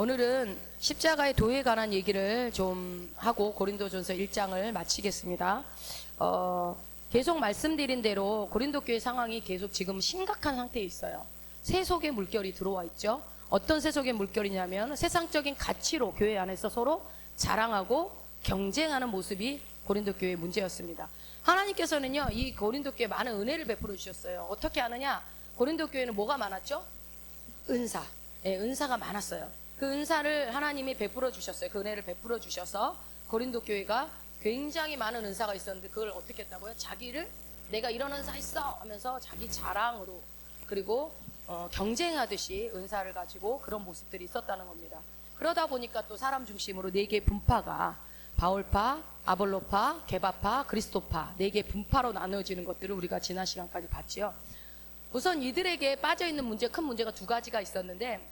오늘은 십자가의 도에 관한 얘기를 좀 하고 고린도전서 1장을 마치겠습니다. 계속 말씀드린 대로 고린도 교회 상황이 계속 지금 심각한 상태에 있어요. 세속의 물결이 들어와 있죠. 어떤 세속의 물결이냐면 세상적인 가치로 교회 안에서 서로 자랑하고 경쟁하는 모습이 고린도 교회의 문제였습니다. 하나님께서는요, 이 고린도 교회에 많은 은혜를 베풀어 주셨어요. 어떻게 하느냐? 고린도 교회는 뭐가 많았죠? 은사. 네, 은사가 많았어요. 그 은사를 하나님이 베풀어 주셨어요. 그 은혜를 베풀어 주셔서 고린도 교회가 굉장히 많은 은사가 있었는데 그걸 어떻게 했다고요? 자기를 내가 이런 은사 있어 하면서 자기 자랑으로, 그리고 경쟁하듯이 은사를 가지고 그런 모습들이 있었다는 겁니다. 그러다 보니까 또 사람 중심으로 네 개의 분파가 바울파, 아볼로파, 게바파, 그리스도파 네 개의 분파로 나눠지는 것들을 우리가 지난 시간까지 봤지요. 우선 이들에게 빠져있는 문제, 큰 문제가 두 가지가 있었는데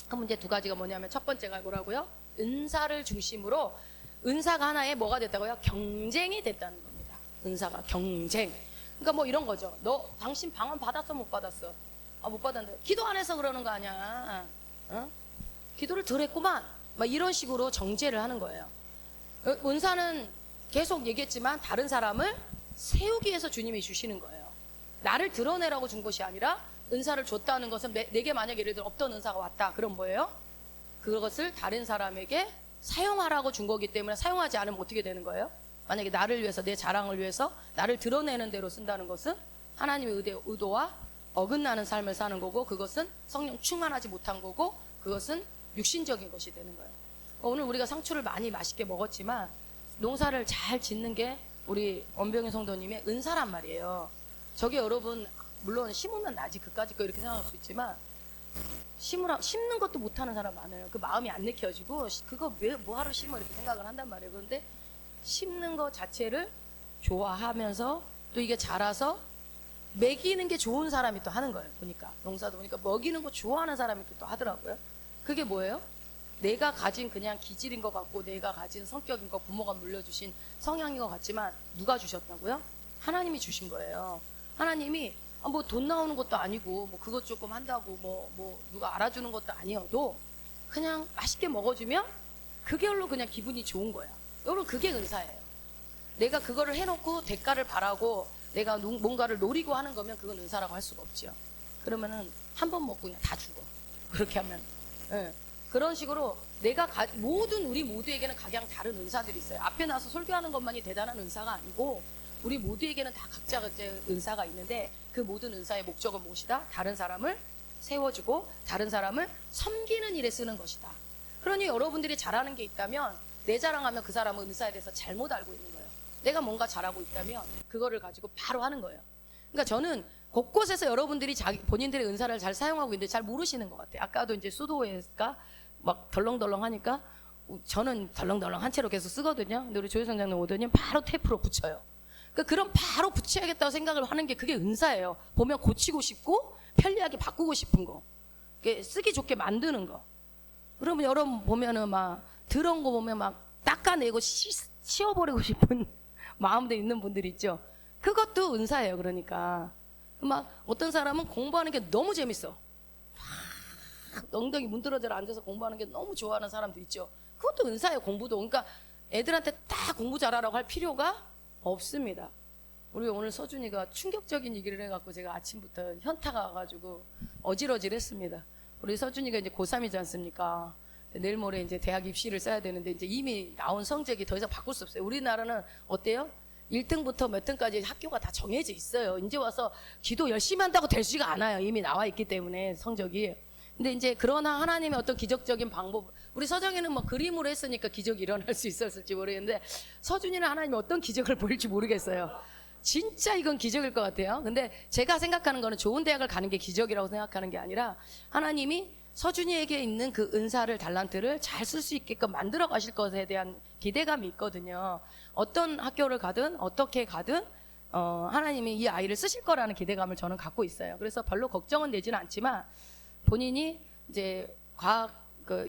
그 문제 두 가지가 뭐냐면 첫 번째가 뭐라고요? 은사를 중심으로 은사가 하나의 뭐가 됐다고요? 경쟁이 됐다는 겁니다. 은사가 경쟁. 그러니까 뭐 이런 거죠. 너 당신 방언 받았어 못 받았어? 아, 못 받았는데 기도 안 해서 그러는 거 아니야? 기도를 덜 했구만. 막 이런 식으로 정죄를 하는 거예요. 은사는 계속 얘기했지만 다른 사람을 세우기 위해서 주님이 주시는 거예요. 나를 드러내라고 준 것이 아니라 은사를 줬다는 것은 내게 만약에 예를 들어 없던 은사가 왔다. 그럼 뭐예요? 그것을 다른 사람에게 사용하라고 준 거기 때문에 사용하지 않으면 어떻게 되는 거예요? 만약에 나를 위해서, 내 자랑을 위해서 나를 드러내는 대로 쓴다는 것은 하나님의 의도와 어긋나는 삶을 사는 거고, 그것은 성령 충만하지 못한 거고, 그것은 육신적인 것이 되는 거예요. 오늘 우리가 상추를 많이 맛있게 먹었지만 농사를 잘 짓는 게 우리 원병희 성도님의 은사란 말이에요. 저게 여러분 물론 심으면 나지 그까짓 거 이렇게 생각할 수 있지만 심는 것도 못하는 사람 많아요. 그 마음이 안 내켜지고 그거 왜 뭐하러 심어 이렇게 생각을 한단 말이에요. 그런데 심는 것 자체를 좋아하면서 또 이게 자라서 먹이는 게 좋은 사람이 또 하는 거예요. 보니까 농사도 보니까 먹이는 거 좋아하는 사람이 또 하더라고요. 그게 뭐예요? 내가 가진 그냥 기질인 것 같고 내가 가진 성격인 것, 부모가 물려주신 성향인 것 같지만 누가 주셨다고요? 하나님이 주신 거예요. 하나님이 뭐 돈 나오는 것도 아니고 뭐 그것 조금 한다고 뭐 누가 알아주는 것도 아니어도 그냥 맛있게 먹어주면 그걸로 그냥 기분이 좋은 거야. 여러분, 그게 은사예요. 내가 그거를 해놓고 대가를 바라고 내가 뭔가를 노리고 하는 거면 그건 은사라고 할 수가 없죠. 그러면은 한 번 먹고 그냥 다 죽어. 그렇게 하면. 네. 그런 식으로 우리 모두에게는 각양 다른 은사들이 있어요. 앞에 나서 설교하는 것만이 대단한 은사가 아니고 우리 모두에게는 다 각자 은사가 있는데 그 모든 은사의 목적은 무엇이다? 다른 사람을 세워주고 다른 사람을 섬기는 일에 쓰는 것이다. 그러니 여러분들이 잘하는 게 있다면 내 자랑하면 그 사람은 은사에 대해서 잘못 알고 있는 거예요. 내가 뭔가 잘하고 있다면 그거를 가지고 바로 하는 거예요. 그러니까 저는 곳곳에서 여러분들이 본인들의 은사를 잘 사용하고 있는데 잘 모르시는 것 같아요. 아까도 이제 수도회가 막 덜렁덜렁 하니까 저는 덜렁덜렁 한 채로 계속 쓰거든요. 근데 우리 조혜성 장님 오더니 바로 테이프로 붙여요. 그러니까 그럼 바로 붙여야겠다고 생각을 하는 게 그게 은사예요. 보면 고치고 싶고 편리하게 바꾸고 싶은 거, 쓰기 좋게 만드는 거. 그러면 여러분 보면은 막 더러운 거 보면 막 닦아내고 치워버리고 싶은 마음도 있는 분들 있죠. 그것도 은사예요. 그러니까 막 어떤 사람은 공부하는 게 너무 재밌어. 엉덩이 문드러져 앉아서 공부하는 게 너무 좋아하는 사람도 있죠. 그것도 은사예요. 공부도. 그러니까 애들한테 다 공부 잘하라고 할 필요가 없습니다. 우리 오늘 서준이가 충격적인 얘기를 해갖고 제가 아침부터 현타가 와가지고 어질어질했습니다. 우리 서준이가 이제 고3이지 않습니까? 내일 모레 이제 대학 입시를 써야 되는데 이제 이미 나온 성적이 더 이상 바꿀 수 없어요. 우리나라는 어때요? 1등부터 몇 등까지 학교가 다 정해져 있어요. 이제 와서 기도 열심히 한다고 될 수가 않아요. 이미 나와 있기 때문에 성적이. 근데 이제 그러나 하나님의 어떤 기적적인 방법, 우리 서정이는 뭐 그림으로 했으니까 기적이 일어날 수 있었을지 모르겠는데 서준이는 하나님이 어떤 기적을 보일지 모르겠어요. 진짜 이건 기적일 것 같아요. 근데 제가 생각하는 거는 좋은 대학을 가는 게 기적이라고 생각하는 게 아니라 하나님이 서준이에게 있는 그 은사를, 달란트를 잘 쓸 수 있게끔 만들어 가실 것에 대한 기대감이 있거든요. 어떤 학교를 가든 어떻게 가든 하나님이 이 아이를 쓰실 거라는 기대감을 저는 갖고 있어요. 그래서 별로 걱정은 되지는 않지만 본인이 이제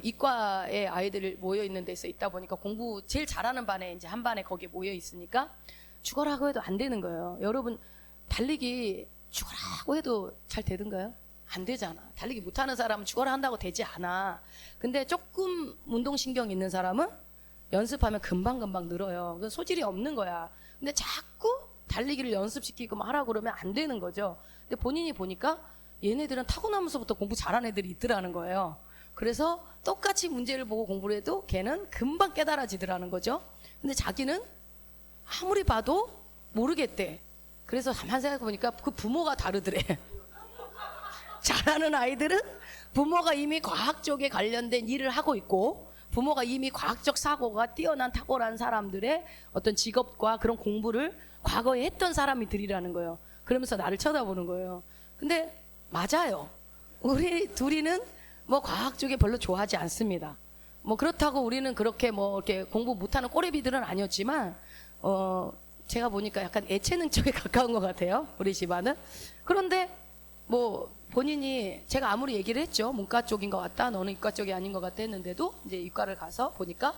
이과의 아이들이 모여 있는 데서 있다 보니까 공부 제일 잘하는 반에 이제 한 반에 거기에 모여 있으니까 죽어라고 해도 안 되는 거예요. 여러분 달리기 죽어라고 해도 잘 되던가요? 안 되잖아. 달리기 못하는 사람은 죽어라 한다고 되지 않아. 근데 조금 운동신경 있는 사람은 연습하면 금방금방 늘어요. 그건 소질이 없는 거야. 근데 자꾸 달리기를 연습시키고 막 하라고 그러면 안 되는 거죠. 근데 본인이 보니까 얘네들은 타고나면서부터 공부 잘하는 애들이 있더라는 거예요. 그래서 똑같이 문제를 보고 공부를 해도 걔는 금방 깨달아지더라는 거죠. 근데 자기는 아무리 봐도 모르겠대. 그래서 가만 생각해 보니까 그 부모가 다르더래. 잘하는 아이들은 부모가 이미 과학 쪽에 관련된 일을 하고 있고, 부모가 이미 과학적 사고가 뛰어난 탁월한 사람들의 어떤 직업과 그런 공부를 과거에 했던 사람이들이라는 거예요. 그러면서 나를 쳐다보는 거예요. 근데 맞아요. 우리 둘이는 뭐 과학 쪽에 별로 좋아하지 않습니다. 뭐 그렇다고 우리는 그렇게 뭐 이렇게 공부 못하는 꼬레비들은 아니었지만, 제가 보니까 약간 예체능 쪽에 가까운 것 같아요. 우리 집안은. 그런데 뭐 본인이, 제가 아무리 얘기를 했죠. 문과 쪽인 것 같다, 너는 이과 쪽이 아닌 것 같다 했는데도 이제 이과를 가서 보니까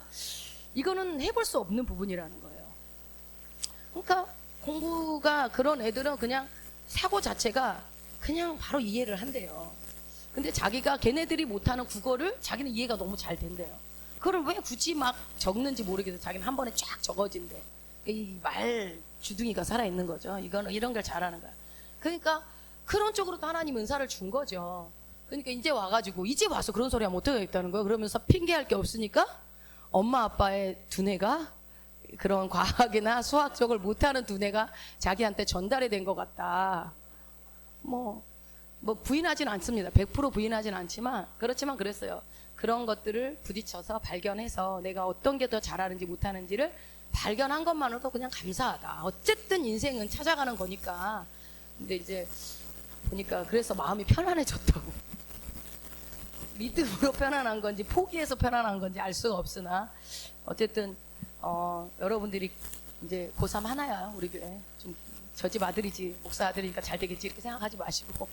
이거는 해볼 수 없는 부분이라는 거예요. 그러니까 공부가, 그런 애들은 그냥 사고 자체가 그냥 바로 이해를 한대요. 근데 자기가 걔네들이 못하는 국어를 자기는 이해가 너무 잘 된대요. 그걸 왜 굳이 막 적는지 모르겠어요. 자기는 한 번에 쫙 적어진대. 이 말 주둥이가 살아있는 거죠. 이거는 이런 걸 잘하는 거야. 그러니까 그런 쪽으로도 하나님 은사를 준 거죠. 그러니까 이제 와가지고, 이제 와서 그런 소리 하면 어떡하겠다는 거예요. 그러면서 핑계할 게 없으니까 엄마 아빠의 두뇌가, 그런 과학이나 수학 쪽을 못하는 두뇌가 자기한테 전달이 된 것 같다. 뭐 부인하진 않습니다. 100% 부인하진 않지만, 그렇지만 그랬어요. 그런 것들을 부딪혀서 발견해서 내가 어떤 게 더 잘하는지 못하는지를 발견한 것만으로도 그냥 감사하다. 어쨌든 인생은 찾아가는 거니까. 근데 이제 보니까 그래서 마음이 편안해졌다고. 믿음으로 편안한 건지 포기해서 편안한 건지 알 수가 없으나, 어쨌든 여러분들이 이제 고3 하나야. 우리 교회 좀 저 집 아들이지, 목사 아들이니까 잘 되겠지 이렇게 생각하지 마시고,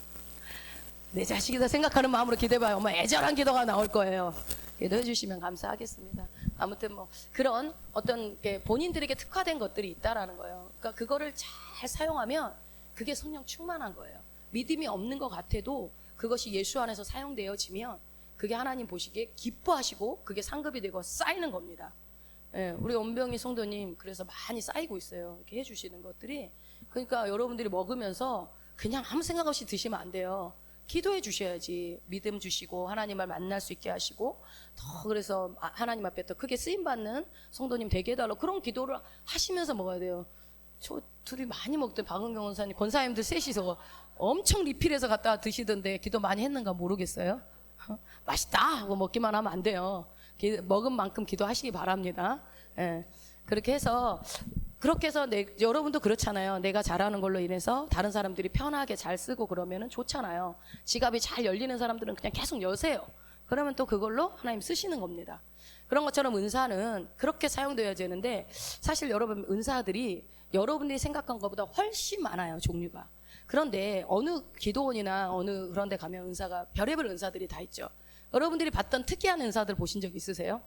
내 자식이다 생각하는 마음으로 기도해봐요. 엄마 애절한 기도가 나올 거예요. 기도해 주시면 감사하겠습니다. 아무튼 뭐 그런 어떤 본인들에게 특화된 것들이 있다라는 거예요. 그러니까 그거를 잘 사용하면 그게 성령 충만한 거예요. 믿음이 없는 것 같아도 그것이 예수 안에서 사용되어지면 그게 하나님 보시기에 기뻐하시고 그게 상급이 되고 쌓이는 겁니다. 예, 우리 원병희 성도님 그래서 많이 쌓이고 있어요. 이렇게 해주시는 것들이. 그러니까 여러분들이 먹으면서 그냥 아무 생각 없이 드시면 안 돼요. 기도해 주셔야지. 믿음 주시고 하나님을 만날 수 있게 하시고, 더 그래서 하나님 앞에 더 크게 쓰임받는 성도님 되게 해달라고 그런 기도를 하시면서 먹어야 돼요. 저 둘이 많이 먹던 박은경 원사님, 권사님들 셋이서 엄청 리필해서 갖다 드시던데 기도 많이 했는가 모르겠어요. 맛있다 하고 먹기만 하면 안 돼요. 먹은 만큼 기도하시기 바랍니다. 예. 그렇게 해서 여러분도 그렇잖아요. 내가 잘하는 걸로 인해서 다른 사람들이 편하게 잘 쓰고 그러면은 좋잖아요. 지갑이 잘 열리는 사람들은 그냥 계속 여세요. 그러면 또 그걸로 하나님 쓰시는 겁니다. 그런 것처럼 은사는 그렇게 사용되어야 되는데, 사실 여러분 은사들이 여러분들이 생각한 것보다 훨씬 많아요, 종류가. 그런데 어느 기도원이나 어느 그런 데 가면 은사가 별의별 은사들이 다 있죠. 여러분들이 봤던 특이한 은사들 보신 적 있으세요?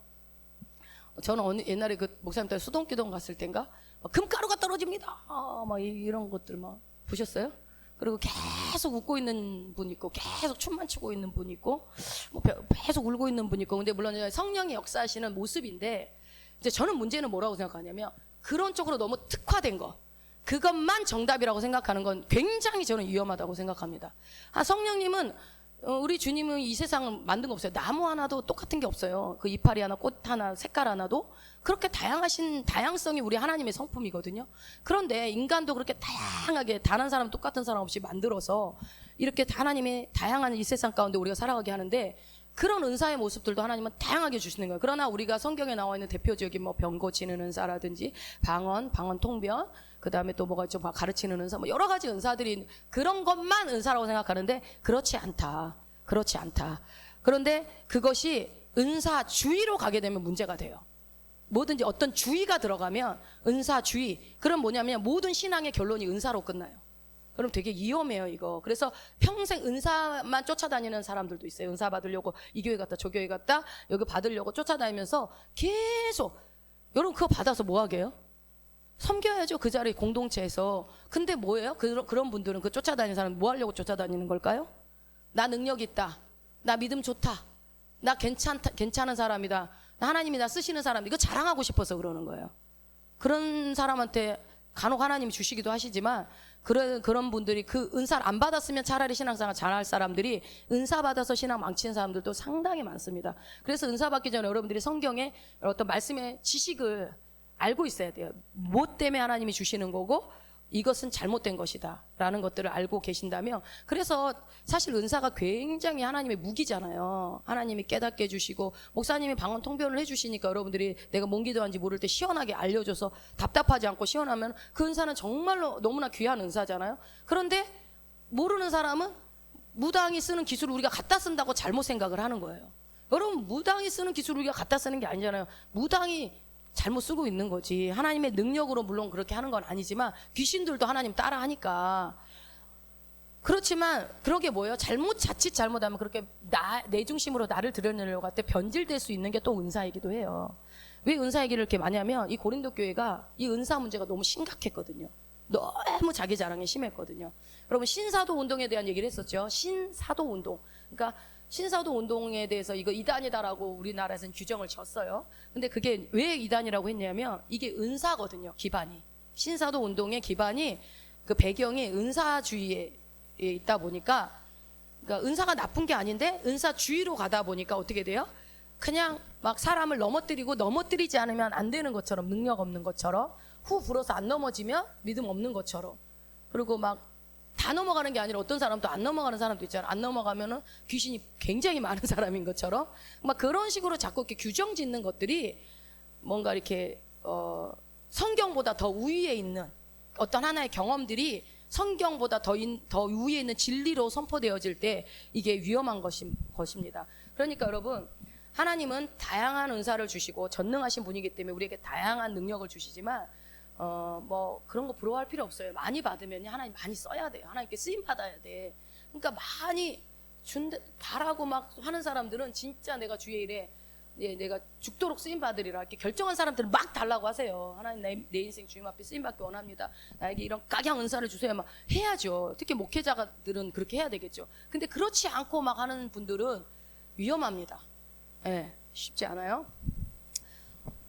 저는 옛날에 그 목사님 때 수동기도원 갔을 땐가 금가루가 떨어집니다. 막 이런 것들 막 보셨어요? 그리고 계속 웃고 있는 분 있고, 계속 춤만 추고 있는 분 있고, 뭐 계속 울고 있는 분 있고. 근데 물론 성령이 역사하시는 모습인데, 이제 저는 문제는 뭐라고 생각하냐면, 그런 쪽으로 너무 특화된 거, 그것만 정답이라고 생각하는 건 굉장히 저는 위험하다고 생각합니다. 성령님은, 우리 주님은 이 세상을 만든 거 없어요. 나무 하나도 똑같은 게 없어요. 그 이파리 하나, 꽃 하나, 색깔 하나도. 그렇게 다양성이 우리 하나님의 성품이거든요. 그런데 인간도 그렇게 다양하게 단 한 사람 똑같은 사람 없이 만들어서 이렇게 하나님의 다양한 이 세상 가운데 우리가 살아가게 하는데, 그런 은사의 모습들도 하나님은 다양하게 주시는 거예요. 그러나 우리가 성경에 나와 있는 대표적인 뭐 병 고치는 은사라든지 방언 통변, 그 다음에 또 뭐가 있죠? 가르치는 은사, 뭐 여러 가지 은사들이, 그런 것만 은사라고 생각하는데 그렇지 않다. 그런데 그것이 은사주의로 가게 되면 문제가 돼요. 뭐든지 어떤 주의가 들어가면 은사주의, 그럼 뭐냐면 모든 신앙의 결론이 은사로 끝나요. 그럼 되게 위험해요, 이거. 그래서 평생 은사만 쫓아다니는 사람들도 있어요. 은사 받으려고 이 교회 갔다 저 교회 갔다 여기 받으려고 쫓아다니면서 계속. 여러분 그거 받아서 뭐 하게요? 섬겨야죠, 그 자리 공동체에서. 근데 뭐예요? 그런 분들은 그 쫓아다니는 사람 뭐 하려고 쫓아다니는 걸까요? 나 능력 있다. 나 믿음 좋다. 나 괜찮은 사람이다. 하나님이 나 쓰시는 사람. 이거 자랑하고 싶어서 그러는 거예요. 그런 사람한테 간혹 하나님이 주시기도 하시지만 그런 분들이 그 은사를 안 받았으면 차라리 신앙생활 잘할 사람들이 은사 받아서 신앙 망치는 사람들도 상당히 많습니다. 그래서 은사 받기 전에 여러분들이 성경의 어떤 말씀의 지식을 알고 있어야 돼요. 뭐 때문에 하나님이 주시는 거고 이것은 잘못된 것이다 라는 것들을 알고 계신다면, 그래서 사실 은사가 굉장히 하나님의 무기잖아요. 하나님이 깨닫게 해주시고 목사님이 방언 통변을 해주시니까 여러분들이 내가 뭔 기도하는지 모를 때 시원하게 알려줘서 답답하지 않고 시원하면 그 은사는 정말로 너무나 귀한 은사잖아요. 그런데 모르는 사람은 무당이 쓰는 기술을 우리가 갖다 쓴다고 잘못 생각을 하는 거예요. 여러분, 무당이 쓰는 기술을 우리가 갖다 쓰는 게 아니잖아요. 무당이 잘못 쓰고 있는 거지. 하나님의 능력으로 물론 그렇게 하는 건 아니지만 귀신들도 하나님 따라 하니까. 그렇지만 그러게 뭐예요? 자칫 잘못하면 그렇게 내 중심으로 나를 드러내려고 할 때 변질될 수 있는 게 또 은사이기도 해요. 왜 은사 얘기를 이렇게 많이 하면 이 고린도 교회가 이 은사 문제가 너무 심각했거든요. 너무 자기 자랑이 심했거든요. 여러분, 신사도 운동에 대한 얘기를 했었죠. 신사도 운동. 그러니까 신사도 운동에 대해서 이거 이단이다라고 우리나라에서는 규정을 졌어요. 근데 그게 왜 이단이라고 했냐면 이게 은사거든요. 기반이. 신사도 운동의 기반이 그 배경이 은사주의에 있다 보니까, 그러니까 은사가 나쁜 게 아닌데 은사주의로 가다 보니까 어떻게 돼요? 그냥 막 사람을 넘어뜨리지 않으면 안 되는 것처럼, 능력 없는 것처럼, 후 불어서 안 넘어지면 믿음 없는 것처럼, 그리고 막 다 넘어가는 게 아니라 어떤 사람도 안 넘어가는 사람도 있잖아요. 안 넘어가면은 귀신이 굉장히 많은 사람인 것처럼 막 그런 식으로 자꾸 이렇게 규정 짓는 것들이 뭔가 이렇게 성경보다 더 우위에 있는 어떤 하나의 경험들이 성경보다 더 위에 있는 진리로 선포되어질 때 이게 위험한 것입니다. 그러니까 여러분, 하나님은 다양한 은사를 주시고 전능하신 분이기 때문에 우리에게 다양한 능력을 주시지만 뭐 그런 거 부러워할 필요 없어요. 많이 받으면 하나님 많이 써야 돼요. 하나님께 쓰임 받아야 돼. 그러니까 많이 바라고 막 하는 사람들은 진짜 내가 주의 일에 내가 죽도록 쓰임 받으리라 이렇게 결정한 사람들은 막 달라고 하세요. 하나님 내 인생 주님 앞에 쓰임 받기 원합니다. 나에게 이런 각양 은사를 주세요. 막 해야죠. 특히 목회자들은 그렇게 해야 되겠죠. 근데 그렇지 않고 막 하는 분들은 위험합니다. 예, 쉽지 않아요.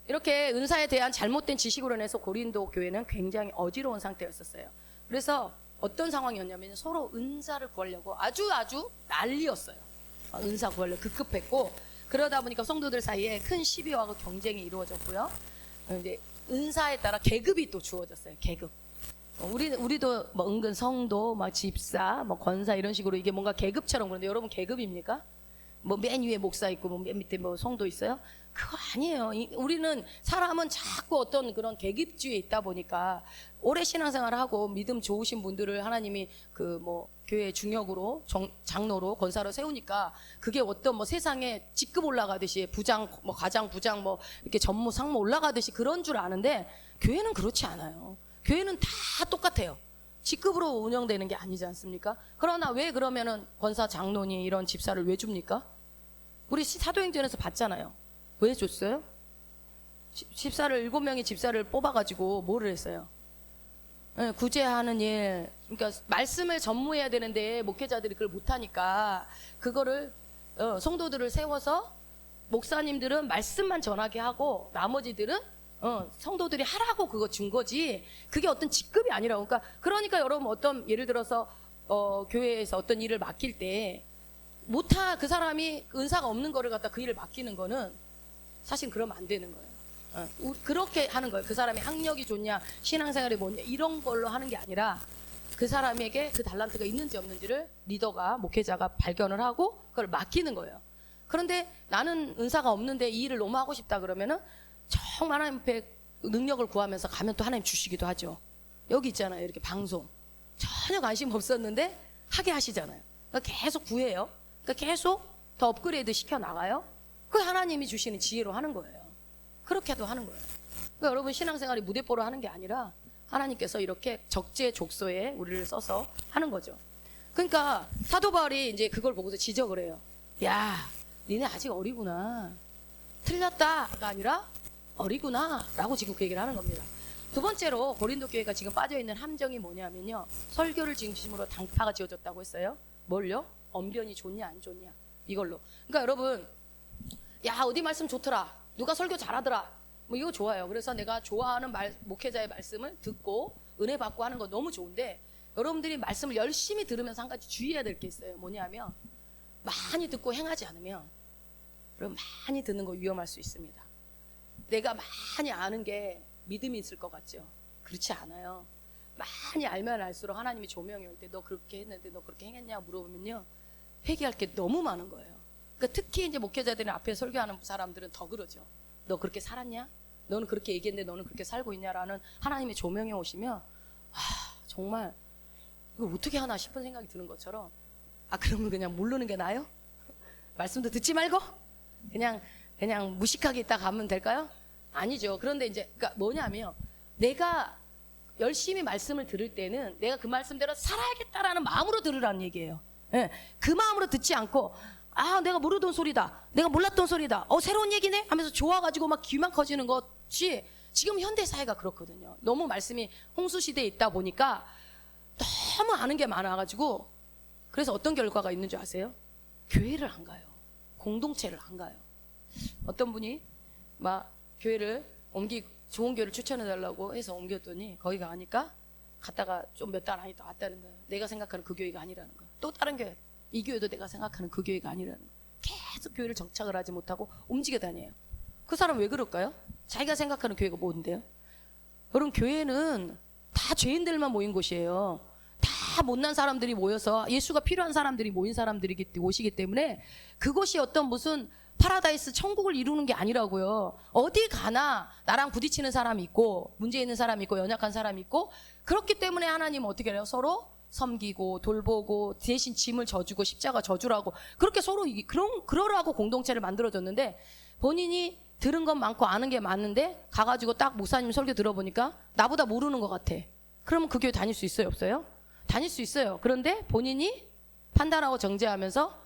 이렇게 은사에 대한 잘못된 지식으로 인해서 고린도 교회는 굉장히 어지러운 상태였었어요. 그래서 어떤 상황이었냐면 서로 은사를 구하려고 아주 난리였어요. 은사 구하려고 급급했고, 그러다 보니까 성도들 사이에 큰 시비와 경쟁이 이루어졌고요. 이제 은사에 따라 계급이 또 주어졌어요. 계급. 우리도 뭐 은근 성도, 막 집사, 뭐 권사 이런 식으로 이게 뭔가 계급처럼, 그런데 여러분 계급입니까? 뭐 맨 위에 목사 있고 뭐 맨 밑에 뭐 성도 있어요? 그거 아니에요. 우리는 사람은 자꾸 어떤 그런 계급주의에 있다 보니까 오래 신앙생활을 하고 믿음 좋으신 분들을 하나님이 그 뭐 교회 중역으로 장로로 권사로 세우니까 그게 어떤 뭐 세상에 직급 올라가듯이 부장 뭐 과장 부장 뭐 이렇게 전무 상무 올라가듯이 그런 줄 아는데 교회는 그렇지 않아요. 교회는 다 똑같아요. 직급으로 운영되는 게 아니지 않습니까? 그러나 왜 그러면은 권사 장로니 이런 집사를 왜 줍니까? 우리 사도행전에서 봤잖아요. 왜 줬어요? 집사를 7명의 집사를 뽑아가지고 뭐를 했어요? 네, 구제하는 일. 그러니까 말씀을 전무해야 되는데 목회자들이 그걸 못하니까 그거를 성도들을 세워서 목사님들은 말씀만 전하게 하고 나머지들은 성도들이 하라고 그거 준 거지. 그게 어떤 직급이 아니라고. 그러니까 여러분 어떤 예를 들어서 교회에서 어떤 일을 맡길 때 그 사람이 은사가 없는 거를 갖다 그 일을 맡기는 거는 사실 그러면 안 되는 거예요. 그렇게 하는 거예요. 그 사람이 학력이 좋냐, 신앙생활이 뭐냐 이런 걸로 하는 게 아니라 그 사람에게 그 달란트가 있는지 없는지를 리더가, 목회자가 발견을 하고 그걸 맡기는 거예요. 그런데 나는 은사가 없는데 이 일을 너무 하고 싶다 그러면은 정말 하나님 앞에 능력을 구하면서 가면 또 하나님 주시기도 하죠. 여기 있잖아요. 이렇게 방송 전혀 관심 없었는데 하게 하시잖아요. 그러니까 계속 구해요. 그러니까 계속 더 업그레이드 시켜 나가요. 그 하나님이 주시는 지혜로 하는 거예요. 그렇게도 하는 거예요. 그러니까 여러분 신앙생활이 무대뽀로 하는 게 아니라 하나님께서 이렇게 적재적소에 우리를 써서 하는 거죠. 그러니까 사도 바울이 이제 그걸 보고서 지적을 해요. 야, 니네 아직 어리구나. 틀렸다가 아니라 어리구나 라고 지금 그 얘기를 하는 겁니다. 두 번째로 고린도 교회가 지금 빠져있는 함정이 뭐냐면요, 설교를 중심으로 당파가 지어졌다고 했어요. 뭘요? 언변이 좋냐 안 좋냐 이걸로. 그러니까 여러분, 야 어디 말씀 좋더라, 누가 설교 잘하더라, 뭐 이거 좋아요. 그래서 내가 좋아하는 목회자의 말씀을 듣고 은혜 받고 하는 거 너무 좋은데, 여러분들이 말씀을 열심히 들으면서 한 가지 주의해야 될 게 있어요. 뭐냐면 많이 듣고 행하지 않으면 여러분 많이 듣는 거 위험할 수 있습니다. 내가 많이 아는 게 믿음이 있을 것 같죠? 그렇지 않아요. 많이 알면 알수록 하나님이 조명이 올 때 너 그렇게 했는데 너 그렇게 행했냐 물어보면요, 회개할 게 너무 많은 거예요. 그러니까 특히 이제 목회자들이 앞에 설교하는 사람들은 더 그러죠. 너 그렇게 살았냐? 너는 그렇게 얘기했는데 너는 그렇게 살고 있냐라는 하나님의 조명이 오시면 정말 이걸 어떻게 하나 싶은 생각이 드는 것처럼, 그러면 그냥 모르는 게 나아요? 말씀도 듣지 말고 그냥 무식하게 있다 가면 될까요? 아니죠. 그런데 이제 그러니까 뭐냐면, 내가 열심히 말씀을 들을 때는 내가 그 말씀대로 살아야겠다라는 마음으로 들으라는 얘기예요. 예, 그 마음으로 듣지 않고 내가 모르던 소리다, 내가 몰랐던 소리다, 새로운 얘기네 하면서 좋아가지고 막 귀만 커지는 것이 지금 현대 사회가 그렇거든요. 너무 말씀이 홍수 시대에 있다 보니까 너무 아는 게 많아가지고, 그래서 어떤 결과가 있는 줄 아세요? 교회를 안 가요. 공동체를 안 가요. 어떤 분이 막 교회를 좋은 교회를 추천해달라고 해서 옮겼더니 거기 가니까 갔다가 좀 몇 달 안에 또 왔다는 거예요. 내가 생각하는 그 교회가 아니라는 거예요. 또 다른 교회, 이 교회도 내가 생각하는 그 교회가 아니라는 거예요. 계속 교회를 정착을 하지 못하고 움직여 다녀요. 그 사람 왜 그럴까요? 자기가 생각하는 교회가 뭔데요? 여러분, 교회는 다 죄인들만 모인 곳이에요. 다 못난 사람들이 모여서 예수가 필요한 사람들이 모인 오시기 때문에 그곳이 어떤 무슨 파라다이스 천국을 이루는 게 아니라고요. 어디 가나 나랑 부딪히는 사람이 있고 문제 있는 사람이 있고 연약한 사람이 있고, 그렇기 때문에 하나님은 어떻게 해요? 서로 섬기고 돌보고 대신 짐을 져주고 십자가 져주라고, 그렇게 서로 그러라고 공동체를 만들어줬는데, 본인이 들은 건 많고 아는 게 많은데 가가지고 딱 목사님 설교 들어보니까 나보다 모르는 것 같아. 그러면 그 교회 다닐 수 있어요, 없어요? 다닐 수 있어요. 그런데 본인이 판단하고 정죄하면서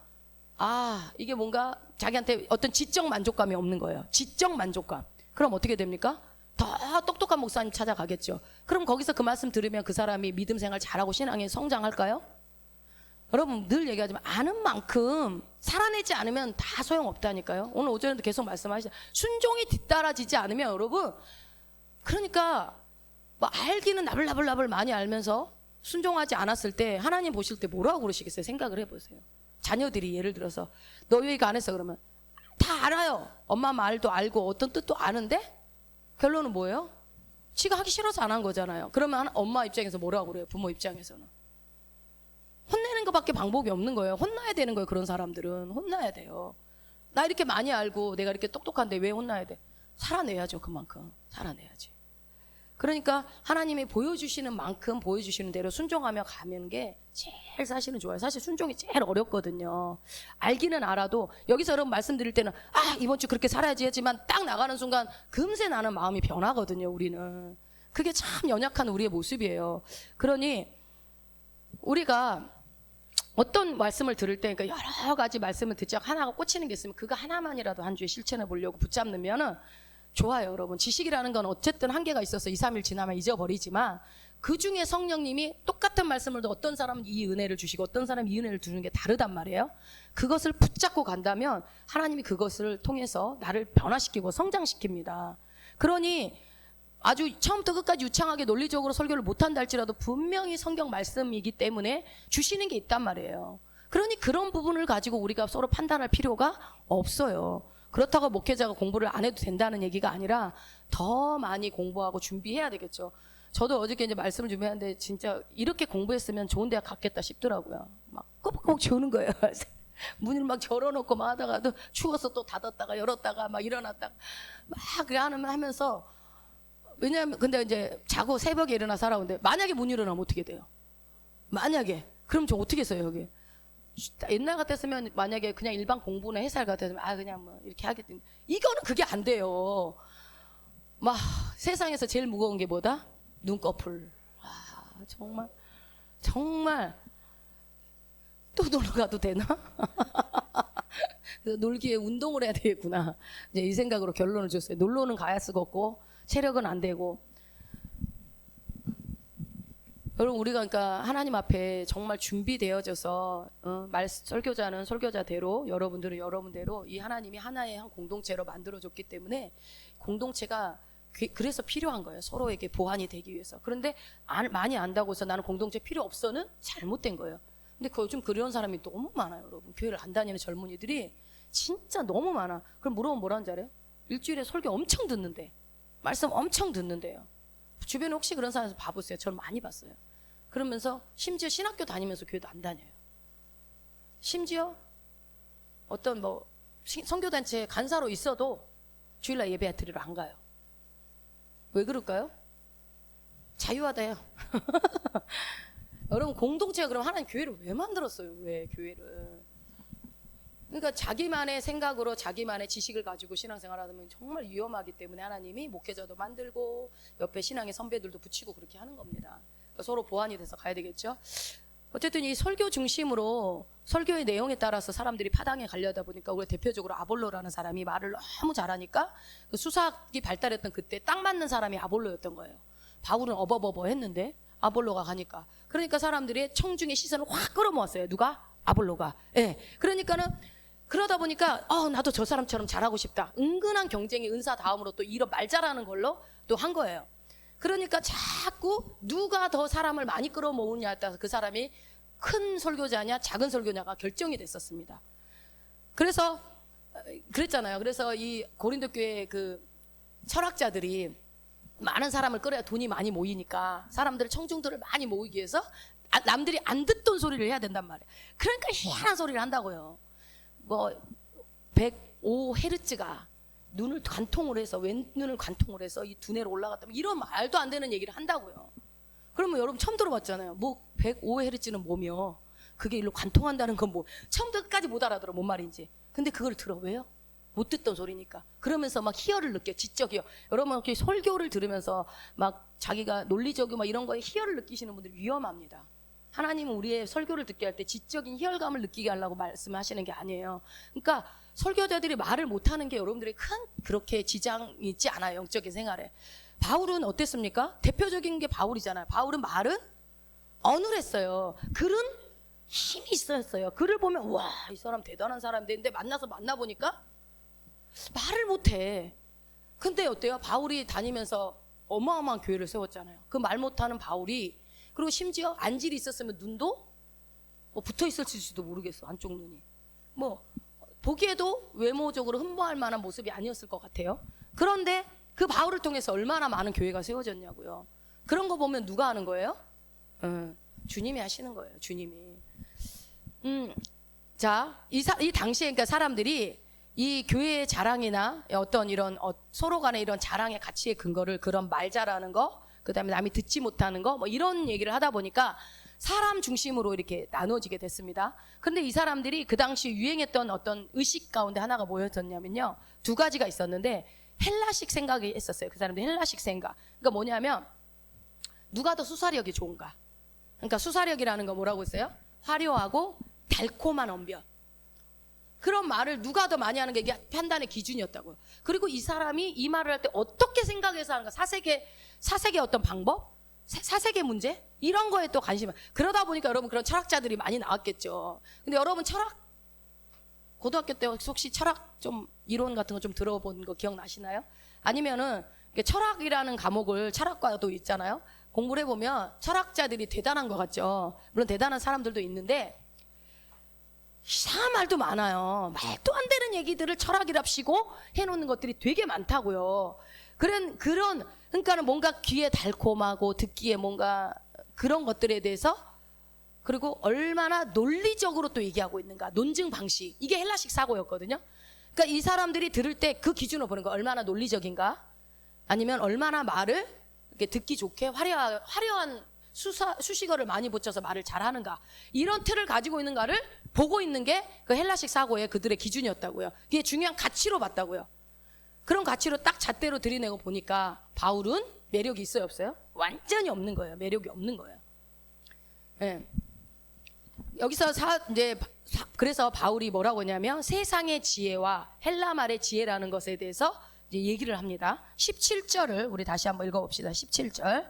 이게 뭔가 자기한테 어떤 지적 만족감이 없는 거예요. 지적 만족감. 그럼 어떻게 됩니까? 더 똑똑한 목사님 찾아가겠죠. 그럼 거기서 그 말씀 들으면 그 사람이 믿음 생활 잘하고 신앙에 성장할까요? 여러분, 늘 얘기하지만 아는 만큼 살아내지 않으면 다 소용없다니까요. 오늘 오전에도 계속 말씀하시죠. 순종이 뒤따라지지 않으면 여러분, 그러니까 뭐 알기는 나불나불 많이 알면서 순종하지 않았을 때 하나님 보실 때 뭐라고 그러시겠어요? 생각을 해보세요. 자녀들이 예를 들어서 너 왜 이거 안 했어? 그러면 다 알아요. 엄마 말도 알고 어떤 뜻도 아는데 결론은 뭐예요? 지가 하기 싫어서 안 한 거잖아요. 그러면 엄마 입장에서 뭐라고 그래요? 부모 입장에서는 혼내는 것밖에 방법이 없는 거예요. 혼나야 되는 거예요. 그런 사람들은 혼나야 돼요. 나 이렇게 많이 알고 내가 이렇게 똑똑한데 왜 혼나야 돼? 살아내야죠. 그만큼 살아내야지. 그러니까 하나님이 보여주시는 만큼 보여주시는 대로 순종하며 가는 게 제일 사실은 좋아요. 사실 순종이 제일 어렵거든요. 알기는 알아도 여기서 여러분 말씀드릴 때는 이번 주 그렇게 살아야지 했지만 딱 나가는 순간 금세 나는 마음이 변하거든요. 우리는 그게 참 연약한 우리의 모습이에요. 그러니 우리가 어떤 말씀을 들을 때, 그러니까 여러 가지 말씀을 듣자 하나가 꽂히는 게 있으면 그거 하나만이라도 한 주에 실천해 보려고 붙잡으면은 좋아요. 여러분, 지식이라는 건 어쨌든 한계가 있어서 2, 3일 지나면 잊어버리지만 그 중에 성령님이 똑같은 말씀을 어떤 사람은 이 은혜를 주시고 어떤 사람은 이 은혜를 주는 게 다르단 말이에요. 그것을 붙잡고 간다면 하나님이 그것을 통해서 나를 변화시키고 성장시킵니다. 그러니 아주 처음부터 끝까지 유창하게 논리적으로 설교를 못한다 할지라도 분명히 성경 말씀이기 때문에 주시는 게 있단 말이에요. 그러니 그런 부분을 가지고 우리가 서로 판단할 필요가 없어요. 그렇다고 목회자가 공부를 안 해도 된다는 얘기가 아니라 더 많이 공부하고 준비해야 되겠죠. 저도 어저께 이제 말씀을 준비하는데 진짜 이렇게 공부했으면 좋은 대학 갔겠다 싶더라고요. 막 꼬박꼬박 재우는 거예요. 문을 막 열어놓고 막 하다가도 추워서 또 닫았다가 열었다가 막 일어났다가 막 그래 하면서, 왜냐하면 근데 이제 자고 새벽에 일어나 살아오는데 만약에 문 일어나면 어떻게 돼요? 만약에 그럼 저 어떻게 써요 여기? 옛날 같았으면 만약에 그냥 일반 공부나 회사 같았으면 그냥 뭐 이렇게 하겠지. 이거는 그게 안 돼요. 막 세상에서 제일 무거운 게 뭐다? 눈꺼풀. 정말 또 놀러 가도 되나? 놀기에 운동을 해야 되겠구나. 이제 이 생각으로 결론을 줬어요. 놀러는 가야 쓰겠고 체력은 안 되고. 여러분 우리가 그러니까 하나님 앞에 정말 준비되어져서 설교자는 설교자대로 여러분들은 여러분대로 이 하나님이 하나의 한 공동체로 만들어줬기 때문에 공동체가 그래서 필요한 거예요. 서로에게 보완이 되기 위해서. 그런데 많이 안다고 해서 나는 공동체 필요 없어는 잘못된 거예요. 근데 요즘 그런 사람이 너무 많아요. 여러분 교회를 안 다니는 젊은이들이 진짜 너무 많아. 그럼 물어보면 뭐라는 줄 알아요? 일주일에 설교 엄청 듣는데 말씀 엄청 듣는데요. 주변에 혹시 그런 사람 봐보세요. 저는 많이 봤어요. 그러면서 심지어 신학교 다니면서 교회도 안 다녀요. 심지어 어떤 선교단체 간사로 있어도 주일날 예배 드리러 안 가요. 왜 그럴까요? 자유하다요. 여러분 공동체가 그럼 하나님 교회를 왜 만들었어요? 왜 교회를? 그러니까 자기만의 생각으로 자기만의 지식을 가지고 신앙생활을 하면 정말 위험하기 때문에 하나님이 목회자도 만들고 옆에 신앙의 선배들도 붙이고 그렇게 하는 겁니다. 그러니까 서로 보완이 돼서 가야 되겠죠. 어쨌든 이 설교 중심으로 설교의 내용에 따라서 사람들이 파당에 가려다 보니까 우리가 대표적으로 아볼로라는 사람이 말을 너무 잘하니까 그 수사학이 발달했던 그때 딱 맞는 사람이 아볼로였던 거예요. 바울은 어버버버 했는데 아볼로가 가니까 그러니까 사람들이 청중의 시선을 확 끌어모았어요. 누가? 아볼로가. 예. 그러니까는 그러다 보니까 나도 저 사람처럼 잘하고 싶다. 은근한 경쟁이 은사 다음으로 또 이런 말 잘하는 걸로 또 한 거예요. 그러니까 자꾸 누가 더 사람을 많이 끌어모으냐에 따라서 그 사람이 큰 설교자냐 작은 설교자가 결정이 됐었습니다. 그래서 그랬잖아요. 그래서 이 고린도 교회 그 철학자들이 많은 사람을 끌어야 돈이 많이 모이니까 사람들 청중들을 많이 모이기 위해서 남들이 안 듣던 소리를 해야 된단 말이에요. 그러니까 희한한 소리를 한다고요. 105헤르츠가 눈을 관통을 해서 왼눈을 관통을 해서 이 두뇌로 올라갔다 이런 말도 안 되는 얘기를 한다고요. 그러면 여러분 처음 들어봤잖아요. 105헤르츠는 뭐며 그게 일로 관통한다는 건 처음부터 끝까지 못 알아들어 뭔 말인지. 근데 그걸 들어. 왜요? 못 듣던 소리니까. 그러면서 막 희열을 느껴. 지적이요. 여러분 이렇게 설교를 들으면서 막 자기가 논리적이고 막 이런 거에 희열을 느끼시는 분들이 위험합니다. 하나님은 우리의 설교를 듣게 할 때 지적인 희열감을 느끼게 하려고 말씀하시는 게 아니에요. 그러니까 설교자들이 말을 못하는 게 여러분들이 그렇게 지장이 있지 않아요. 영적인 생활에. 바울은 어땠습니까? 대표적인 게 바울이잖아요. 바울은 말은 어눌했어요. 글은 힘이 있었어요. 글을 보면 와, 이 사람 대단한 사람인데 만나보니까 말을 못해. 근데 어때요? 바울이 다니면서 어마어마한 교회를 세웠잖아요. 그 말 못하는 바울이 그리고 심지어 안질이 있었으면 눈도 붙어 있을지도 모르겠어. 안쪽 눈이 보기에도 외모적으로 흠모할 만한 모습이 아니었을 것 같아요. 그런데 그 바울을 통해서 얼마나 많은 교회가 세워졌냐고요. 그런 거 보면 누가 하는 거예요? 주님이 하시는 거예요. 주님이. 자, 이 당시에 그러니까 사람들이 이 교회의 자랑이나 어떤 이런 서로 간의 이런 자랑의 가치의 근거를 그런 말 잘하는 거, 그 다음에 남이 듣지 못하는 거, 이런 얘기를 하다 보니까 사람 중심으로 이렇게 나눠지게 됐습니다. 그런데 이 사람들이 그 당시 유행했던 어떤 의식 가운데 하나가 뭐였었냐면요. 두 가지가 있었는데 헬라식 생각이 있었어요. 그 사람들 헬라식 생각. 그러니까 뭐냐면 누가 더 수사력이 좋은가. 그러니까 수사력이라는 거 뭐라고 했어요? 화려하고 달콤한 언변. 그런 말을 누가 더 많이 하는 게 이게 판단의 기준이었다고요. 그리고 이 사람이 이 말을 할 때 어떻게 생각해서 하는가. 사색의 어떤 방법? 사색의 문제? 이런 거에 또 관심을. 그러다 보니까 여러분 그런 철학자들이 많이 나왔겠죠. 근데 여러분 고등학교 때 혹시 철학 좀 이론 같은 거 좀 들어본 거 기억나시나요? 아니면은 철학이라는 과목을 철학과도 있잖아요. 공부를 해보면 철학자들이 대단한 것 같죠. 물론 대단한 사람들도 있는데 이상한 말도 많아요. 말도 안 되는 얘기들을 철학이랍시고 해놓는 것들이 되게 많다고요. 그러니까는 뭔가 귀에 달콤하고 듣기에 뭔가 그런 것들에 대해서 그리고 얼마나 논리적으로 또 얘기하고 있는가. 논증 방식. 이게 헬라식 사고였거든요. 그러니까 이 사람들이 들을 때 그 기준으로 보는 거 얼마나 논리적인가 아니면 얼마나 말을 이렇게 듣기 좋게 화려한 수식어를 많이 붙여서 말을 잘하는가 이런 틀을 가지고 있는가를 보고 있는 게 그 헬라식 사고의 그들의 기준이었다고요. 이게 중요한 가치로 봤다고요. 그런 가치로 딱 잣대로 들이내고 보니까 바울은 매력이 있어요 없어요? 완전히 없는 거예요. 매력이 없는 거예요. 네. 여기서 그래서 바울이 뭐라고 하냐면 세상의 지혜와 헬라 말의 지혜라는 것에 대해서 이제 얘기를 합니다. 17절을 우리 다시 한번 읽어봅시다. 17절.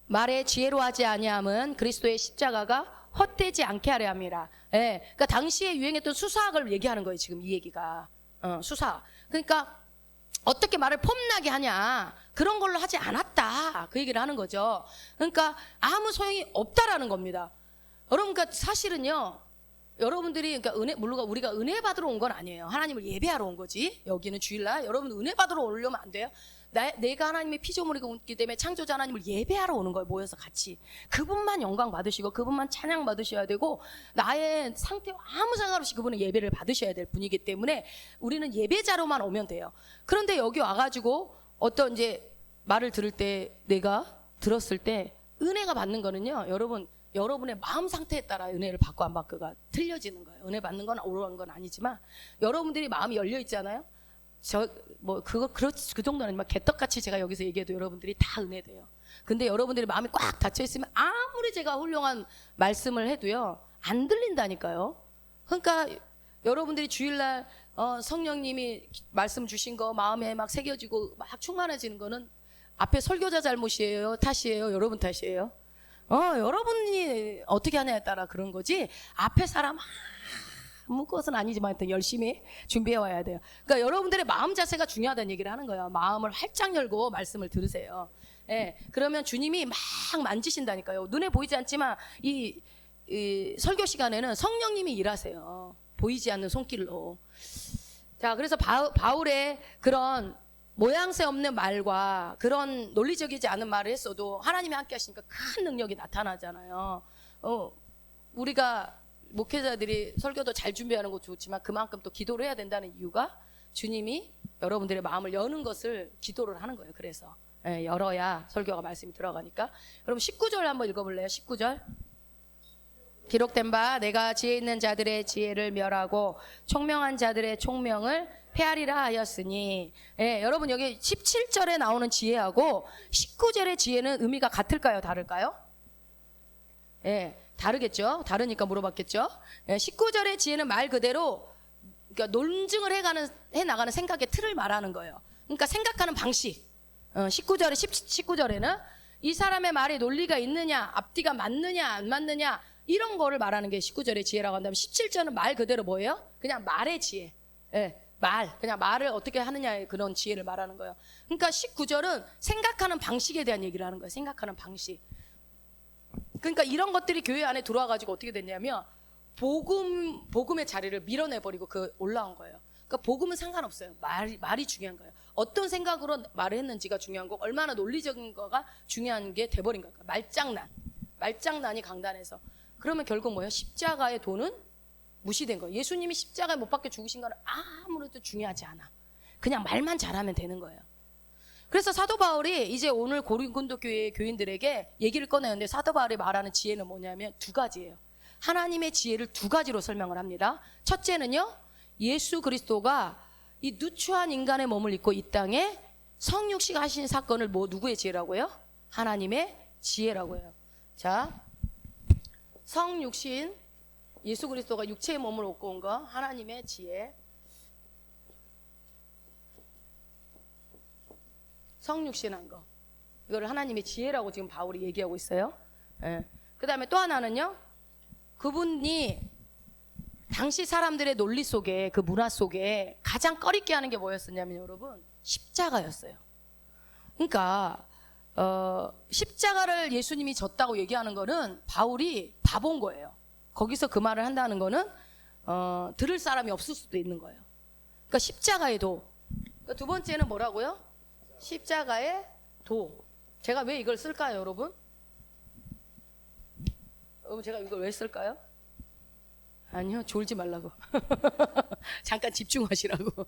말에 지혜로 하지 아니함은 그리스도의 십자가가 헛되지 않게 하려 함이라. 예, 그러니까 당시에 유행했던 수사학을 얘기하는 거예요. 지금 이 얘기가 수사. 그러니까 어떻게 말을 폼나게 하냐, 그런 걸로 하지 않았다, 그 얘기를 하는 거죠. 그러니까 아무 소용이 없다라는 겁니다. 여러분, 그러니까 사실은요, 여러분들이, 그러니까 물론 우리가 은혜 받으러 온 건 아니에요. 하나님을 예배하러 온 거지. 여기는 주일날 여러분 은혜 받으러 오려면 안 돼요. 내가 하나님의 피조물이고 있기 때문에 창조자 하나님을 예배하러 오는 거예요. 모여서 같이 그분만 영광 받으시고 그분만 찬양 받으셔야 되고, 나의 상태와 아무 상관없이 그분은 예배를 받으셔야 될 분이기 때문에 우리는 예배자로만 오면 돼요. 그런데 여기 와가지고 어떤 이제 말을 들을 때, 내가 들었을 때 은혜가 받는 거는요, 여러분의 마음 상태에 따라 은혜를 받고 안 받고가 틀려지는 거예요. 은혜 받는 건 오르는 건 아니지만 여러분들이 마음이 열려 있잖아요. 그 정도는 아니지만 개떡같이 제가 여기서 얘기해도 여러분들이 다 은혜돼요. 근데 여러분들이 마음이 꽉 닫혀 있으면 아무리 제가 훌륭한 말씀을 해도요, 안 들린다니까요. 그러니까 여러분들이 주일날 성령님이 말씀 주신 거 마음에 막 새겨지고 막 충만해지는 거는 앞에 설교자 잘못이에요, 탓이에요, 여러분 탓이에요? 여러분이 어떻게 하냐에 따라 그런 거지, 앞에 사람 아무 것은 아니지만 일단 열심히 준비해 와야 돼요. 그러니까 여러분들의 마음 자세가 중요하다는 얘기를 하는 거예요. 마음을 활짝 열고 말씀을 들으세요. 예, 그러면 주님이 막 만지신다니까요. 눈에 보이지 않지만 이 설교 시간에는 성령님이 일하세요. 보이지 않는 손길로. 자, 그래서 바울의 그런 모양새 없는 말과 그런 논리적이지 않은 말을 했어도 하나님이 함께 하시니까 큰 능력이 나타나잖아요. 우리가 목회자들이 설교도 잘 준비하는 것도 좋지만 그만큼 또 기도를 해야 된다는 이유가, 주님이 여러분들의 마음을 여는 것을 기도를 하는 거예요. 그래서 열어야 설교가 말씀이 들어가니까. 여러분 19절 한번 읽어볼래요? 19절. 기록된 바 내가 지혜 있는 자들의 지혜를 멸하고 총명한 자들의 총명을 헤아리라 하였으니. 여러분 여기 17절에 나오는 지혜하고 19절의 지혜는 의미가 같을까요, 다를까요? 다르겠죠. 다르니까 물어봤겠죠. 19절의 지혜는 말 그대로, 그러니까 논증을 해나가는 생각의 틀을 말하는 거예요. 그러니까 생각하는 방식. 19절에는 이 사람의 말에 논리가 있느냐, 앞뒤가 맞느냐 안 맞느냐, 이런 거를 말하는 게 19절의 지혜라고 한다면, 17절은 말 그대로 뭐예요? 그냥 말의 지혜. 그냥 말을 어떻게 하느냐의 그런 지혜를 말하는 거예요. 그러니까 19절은 생각하는 방식에 대한 얘기를 하는 거예요. 생각하는 방식. 그러니까 이런 것들이 교회 안에 들어와가지고 어떻게 됐냐면, 복음의 자리를 밀어내버리고 올라온 거예요. 그러니까 복음은 상관없어요. 말이 중요한 거예요. 어떤 생각으로 말을 했는지가 중요한 거고, 얼마나 논리적인 거가 중요한 게 돼버린 거예요. 말장난이 강단해서. 그러면 결국 뭐예요? 십자가의 도는 무시된 거예요. 예수님이 십자가에 못 박혀 죽으신 거는 아무래도 중요하지 않아. 그냥 말만 잘하면 되는 거예요. 그래서 사도 바울이 이제 오늘 고린도 교회 교인들에게 얘기를 꺼내는데, 사도 바울이 말하는 지혜는 뭐냐면 두 가지예요. 하나님의 지혜를 두 가지로 설명을 합니다. 첫째는요, 예수 그리스도가 이 누추한 인간의 몸을 입고 이 땅에 성육식 하신 사건을 누구의 지혜라고요? 하나님의 지혜라고 해요. 자, 성육신, 예수 그리스도가 육체의 몸을 입고 온 거, 하나님의 지혜. 성육신한 거, 이거를 하나님의 지혜라고 지금 바울이 얘기하고 있어요. 그 다음에 또 하나는요, 그분이 당시 사람들의 논리 속에, 그 문화 속에 가장 꺼리게 하는 게 뭐였었냐면, 여러분, 십자가였어요. 그러니까 십자가를 예수님이 졌다고 얘기하는 거는 바울이 바본 거예요. 거기서 그 말을 한다는 거는 들을 사람이 없을 수도 있는 거예요. 그러니까 십자가의 도. 그러니까 두 번째는 뭐라고요? 십자가의 도. 제가 왜 이걸 쓸까요, 여러분? 제가 이걸 왜 쓸까요? 아니요, 졸지 말라고. 잠깐 집중하시라고.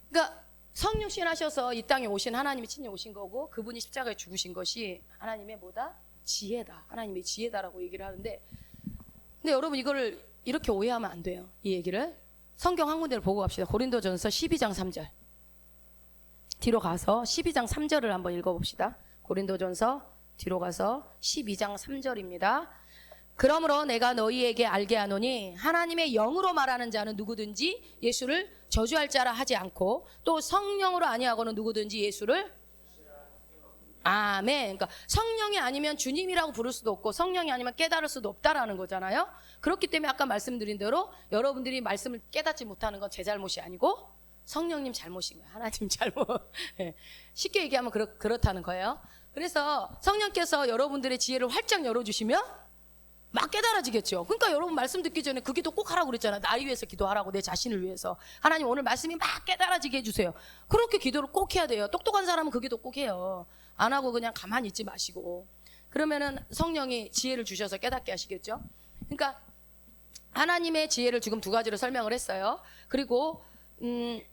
그러니까 성육신 하셔서 이 땅에 오신 하나님이 친히 오신 거고, 그분이 십자가에 죽으신 것이 하나님의 뭐다? 지혜다. 하나님의 지혜다라고 얘기를 하는데, 근데 여러분 이거를 이렇게 오해하면 안 돼요. 이 얘기를 성경 한 군데를 보고 갑시다. 고린도전서 12장 3절. 뒤로 가서 12장 3절을 한번 읽어봅시다. 고린도전서 뒤로 가서 12장 3절입니다. 그러므로 내가 너희에게 알게 하노니 하나님의 영으로 말하는 자는 누구든지 예수를 저주할 자라 하지 않고, 또 성령으로 아니하고는 누구든지 예수를 아멘. 그러니까 성령이 아니면 주님이라고 부를 수도 없고 성령이 아니면 깨달을 수도 없다라는 거잖아요. 그렇기 때문에 아까 말씀드린 대로 여러분들이 말씀을 깨닫지 못하는 건 제 잘못이 아니고 성령님 잘못인 거예요. 하나님 잘못. 쉽게 얘기하면 그렇다는 거예요. 그래서 성령께서 여러분들의 지혜를 활짝 열어주시면 막 깨달아지겠죠. 그러니까 여러분 말씀 듣기 전에 그 기도 꼭 하라고 그랬잖아요. 나를 위해서 기도하라고, 내 자신을 위해서. 하나님 오늘 말씀이 막 깨달아지게 해주세요. 그렇게 기도를 꼭 해야 돼요. 똑똑한 사람은 그 기도 꼭 해요. 안 하고 그냥 가만히 있지 마시고. 그러면은 성령이 지혜를 주셔서 깨닫게 하시겠죠. 그러니까 하나님의 지혜를 지금 두 가지로 설명을 했어요. 그리고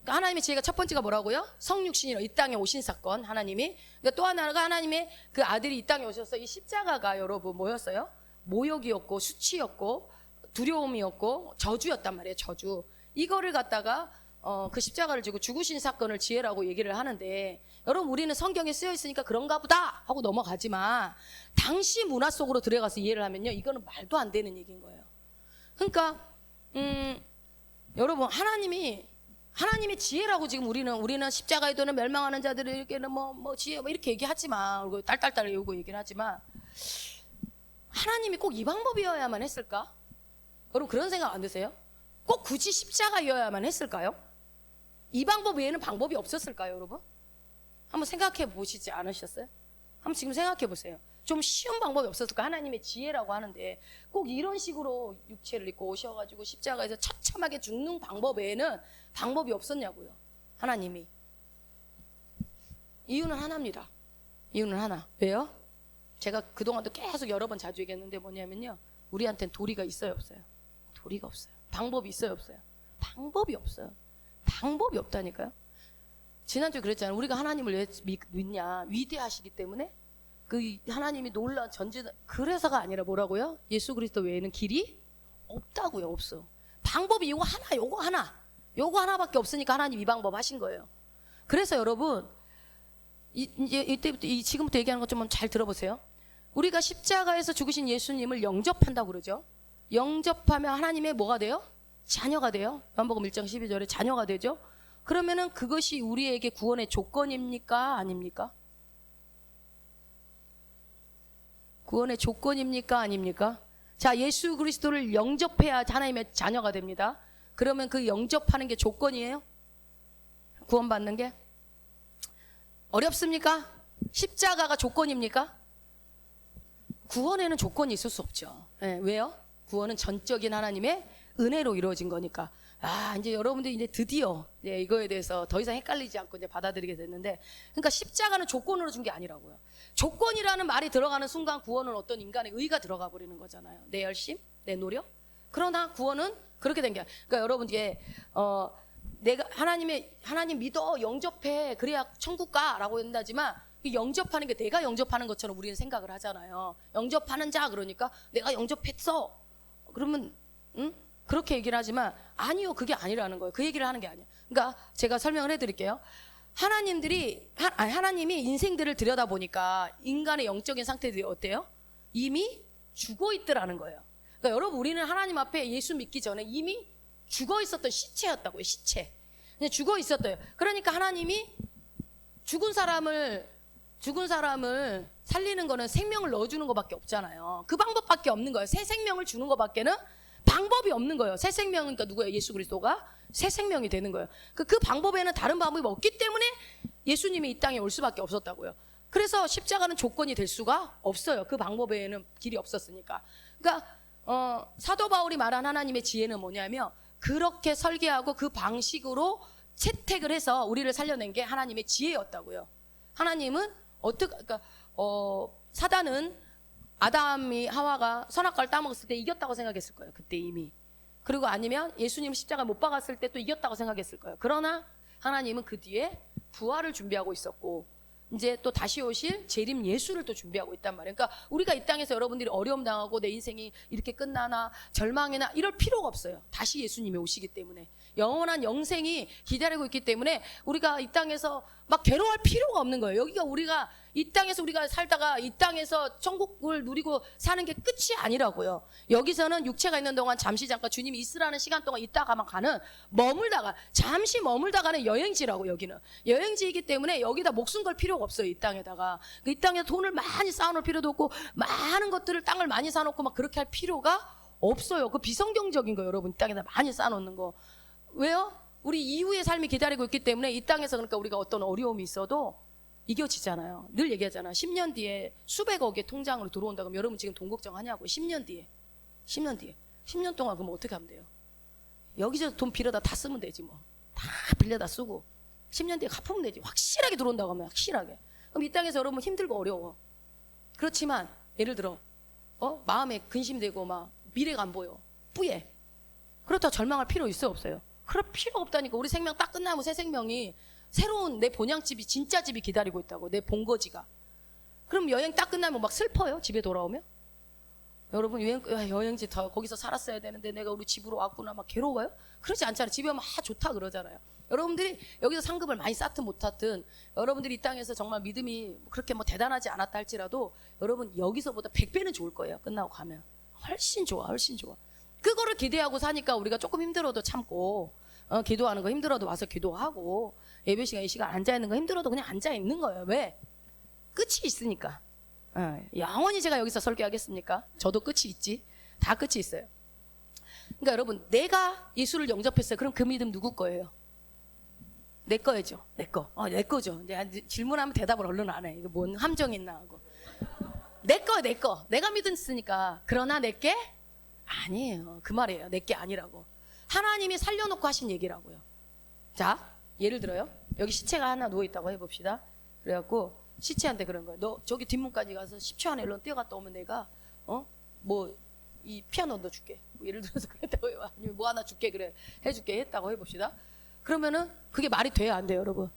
하나님의 지혜가 첫 번째가 뭐라고요? 성육신이라 이 땅에 오신 사건. 하나님이. 그러니까 또 하나가 하나님의 그 아들이 이 땅에 오셔서 이 십자가가 여러분 뭐였어요? 모욕이었고 수치였고 두려움이었고 저주였단 말이에요. 저주. 이거를 갖다가 그 십자가를 지고 죽으신 사건을 지혜라고 얘기를 하는데, 여러분 우리는 성경에 쓰여 있으니까 그런가 보다 하고 넘어가지만 당시 문화 속으로 들어가서 이해를 하면요, 이거는 말도 안 되는 얘기인 거예요. 그러니까 여러분 하나님의 지혜라고 지금 우리는 십자가에 도는 멸망하는 자들을 이렇게는 뭐 지혜 뭐 이렇게 얘기하지만, 그리고 딸딸딸 외우고 얘기를 하지만, 하나님이 꼭 이 방법이어야만 했을까? 여러분 그런 생각 안 드세요? 꼭 굳이 십자가이어야만 했을까요? 이 방법 외에는 방법이 없었을까요, 여러분? 한번 생각해 보시지 않으셨어요? 한번 지금 생각해 보세요. 좀 쉬운 방법이 없었을까? 하나님의 지혜라고 하는데 꼭 이런 식으로 육체를 입고 오셔가지고 십자가에서 처참하게 죽는 방법 외에는 방법이 없었냐고요, 하나님이. 이유는 하나입니다. 이유는 하나. 왜요? 제가 그동안도 계속 여러 번 자주 얘기했는데 뭐냐면요, 우리한테는 도리가 있어요, 없어요? 도리가 없어요. 방법이 있어요, 없어요? 방법이 없어요. 방법이 없다니까요. 지난주에 그랬잖아요. 우리가 하나님을 왜 믿냐? 위대하시기 때문에. 그 하나님이 놀라운 전지, 그래서가 아니라 뭐라고요? 예수 그리스도 외에는 길이 없다고요. 없어. 방법이 요거 하나밖에 없으니까 하나님 이 방법 하신 거예요. 그래서 여러분 이때부터 지금부터 얘기하는 것 좀 잘 들어보세요. 우리가 십자가에서 죽으신 예수님을 영접한다고 그러죠. 영접하면 하나님의 뭐가 돼요? 자녀가 돼요. 요한복음 1장 12절에 자녀가 되죠. 그러면은 그것이 우리에게 구원의 조건입니까? 아닙니까? 구원의 조건입니까? 아닙니까? 자, 예수 그리스도를 영접해야 하나님의 자녀가 됩니다. 그러면 그 영접하는 게 조건이에요? 구원받는 게? 어렵습니까? 십자가가 조건입니까? 구원에는 조건이 있을 수 없죠. 네, 왜요? 구원은 전적인 하나님의 은혜로 이루어진 거니까. 이제 여러분들이 이제 드디어 이거에 대해서 더 이상 헷갈리지 않고 이제 받아들이게 됐는데, 그러니까 십자가는 조건으로 준 게 아니라고요. 조건이라는 말이 들어가는 순간 구원은 어떤 인간의 의가 들어가 버리는 거잖아요. 내 열심, 내 노력. 그러나 구원은 그렇게 된 게 아니에요. 그러니까 여러분들이 내가 하나님 믿어, 영접해, 그래야 천국 가라고 한다지만, 영접하는 게 내가 영접하는 것처럼 우리는 생각을 하잖아요. 영접하는 자 그러니까 내가 영접했어. 그러면 그렇게 얘기를 하지만 아니요, 그게 아니라는 거예요. 그 얘기를 하는 게 아니에요. 그러니까 제가 설명을 해드릴게요. 하나님이 인생들을 들여다보니까 인간의 영적인 상태들이 어때요? 이미 죽어 있더라는 거예요. 그러니까 여러분 우리는 하나님 앞에 예수 믿기 전에 이미 죽어 있었던 시체였다고요. 시체. 그냥 죽어 있었대요. 그러니까 하나님이 죽은 사람을 살리는 거는 생명을 넣어주는 것밖에 없잖아요. 그 방법밖에 없는 거예요. 새 생명을 주는 것밖에는 방법이 없는 거예요. 새 생명이니까 누구예요? 예수 그리스도가 새 생명이 되는 거예요. 그 방법에는 다른 방법이 없기 때문에 예수님이 이 땅에 올 수밖에 없었다고요. 그래서 십자가는 조건이 될 수가 없어요. 그 방법에는 길이 없었으니까. 그러니까 사도 바울이 말한 하나님의 지혜는 뭐냐면, 그렇게 설계하고 그 방식으로 채택을 해서 우리를 살려낸 게 하나님의 지혜였다고요. 하나님은 그러니까 사단은 아담이 하와가 선악과를 따먹었을 때 이겼다고 생각했을 거예요. 그때 이미. 그리고 아니면 예수님 십자가 못 박았을 때 또 이겼다고 생각했을 거예요. 그러나 하나님은 그 뒤에 부활을 준비하고 있었고, 이제 또 다시 오실 재림 예수를 또 준비하고 있단 말이에요. 그러니까 우리가 이 땅에서 여러분들이 어려움 당하고 내 인생이 이렇게 끝나나 절망이나 이럴 필요가 없어요. 다시 예수님이 오시기 때문에. 영원한 영생이 기다리고 있기 때문에 우리가 이 땅에서 막 괴로워할 필요가 없는 거예요. 여기가 우리가 이 땅에서 우리가 살다가 이 땅에서 천국을 누리고 사는 게 끝이 아니라고요. 여기서는 육체가 있는 동안 잠시 잠깐 주님이 있으라는 시간 동안 있다가만 가는 머물다가 잠시 머물다가는 여행지라고. 여기는 여행지이기 때문에 여기다 목숨 걸 필요가 없어요. 이 땅에다가 이 땅에 돈을 많이 쌓아놓을 필요도 없고 많은 것들을 땅을 많이 쌓아놓고 막 그렇게 할 필요가 없어요. 그 비성경적인 거예요. 여러분 이 땅에다 많이 쌓아놓는 거. 왜요? 우리 이후의 삶이 기다리고 있기 때문에 이 땅에서 그러니까 우리가 어떤 어려움이 있어도 이겨지잖아요. 늘 얘기하잖아. 10년 뒤에 수백억의 통장으로 들어온다 그러면 여러분 지금 돈 걱정하냐고. 10년 뒤에 10년 동안 그럼 어떻게 하면 돼요? 여기저기 돈 빌려다 다 쓰면 되지 뭐. 다 빌려다 쓰고 10년 뒤에 갚으면 되지. 확실하게 들어온다고 하면 확실하게. 그럼 이 땅에서 여러분 힘들고 어려워. 그렇지만 예를 들어 마음에 근심되고 막 미래가 안 보여. 뿌예. 그렇다고 절망할 필요 있어요 없어요? 그럴 필요 없다니까. 우리 생명 딱 끝나면 새 생명이 새로운 내 본향집이 진짜 집이 기다리고 있다고. 내 본거지가. 그럼 여행 딱 끝나면 막 슬퍼요? 집에 돌아오면? 여러분 여행지 더 거기서 살았어야 되는데 내가 우리 집으로 왔구나 막 괴로워요? 그러지 않잖아요. 집에 오면 좋다 그러잖아요. 여러분들이 여기서 상급을 많이 쌓든 못 쌓든 여러분들이 이 땅에서 정말 믿음이 그렇게 뭐 대단하지 않았다 할지라도 여러분 여기서보다 100배는 좋을 거예요. 끝나고 가면 훨씬 좋아. 그거를 기대하고 사니까 우리가 조금 힘들어도 참고 기도하는 거 힘들어도 와서 기도하고 예배 시간 이 시간 앉아있는 거 힘들어도 그냥 앉아있는 거예요. 왜? 끝이 있으니까. 영원히 제가 여기서 설교하겠습니까? 저도 끝이 있지. 다 끝이 있어요. 그러니까 여러분 내가 예수를 영접했어요. 그럼 그 믿음 누구 거예요? 내 거죠. 내 거. 내 거죠. 내가 질문하면 대답을 얼른 안 해. 이거 뭔 함정 있나 하고. 내 거. 내가 믿었으니까. 그러나 내게 아니에요. 그 말이에요. 내게 아니라고. 하나님이 살려놓고 하신 얘기라고요. 자, 예를 들어요. 여기 시체가 하나 누워있다고 해봅시다. 그래갖고 시체한테 그런 거예요. 너 저기 뒷문까지 가서 10초 안에 일로 뛰어갔다 오면 내가 이 피아노 넣어줄게. 뭐 예를 들어서 그랬다고 해요. 아니면 뭐 하나 줄게 그래. 해줄게 했다고 해봅시다. 그러면은 그게 말이 돼요 안 돼요 여러분?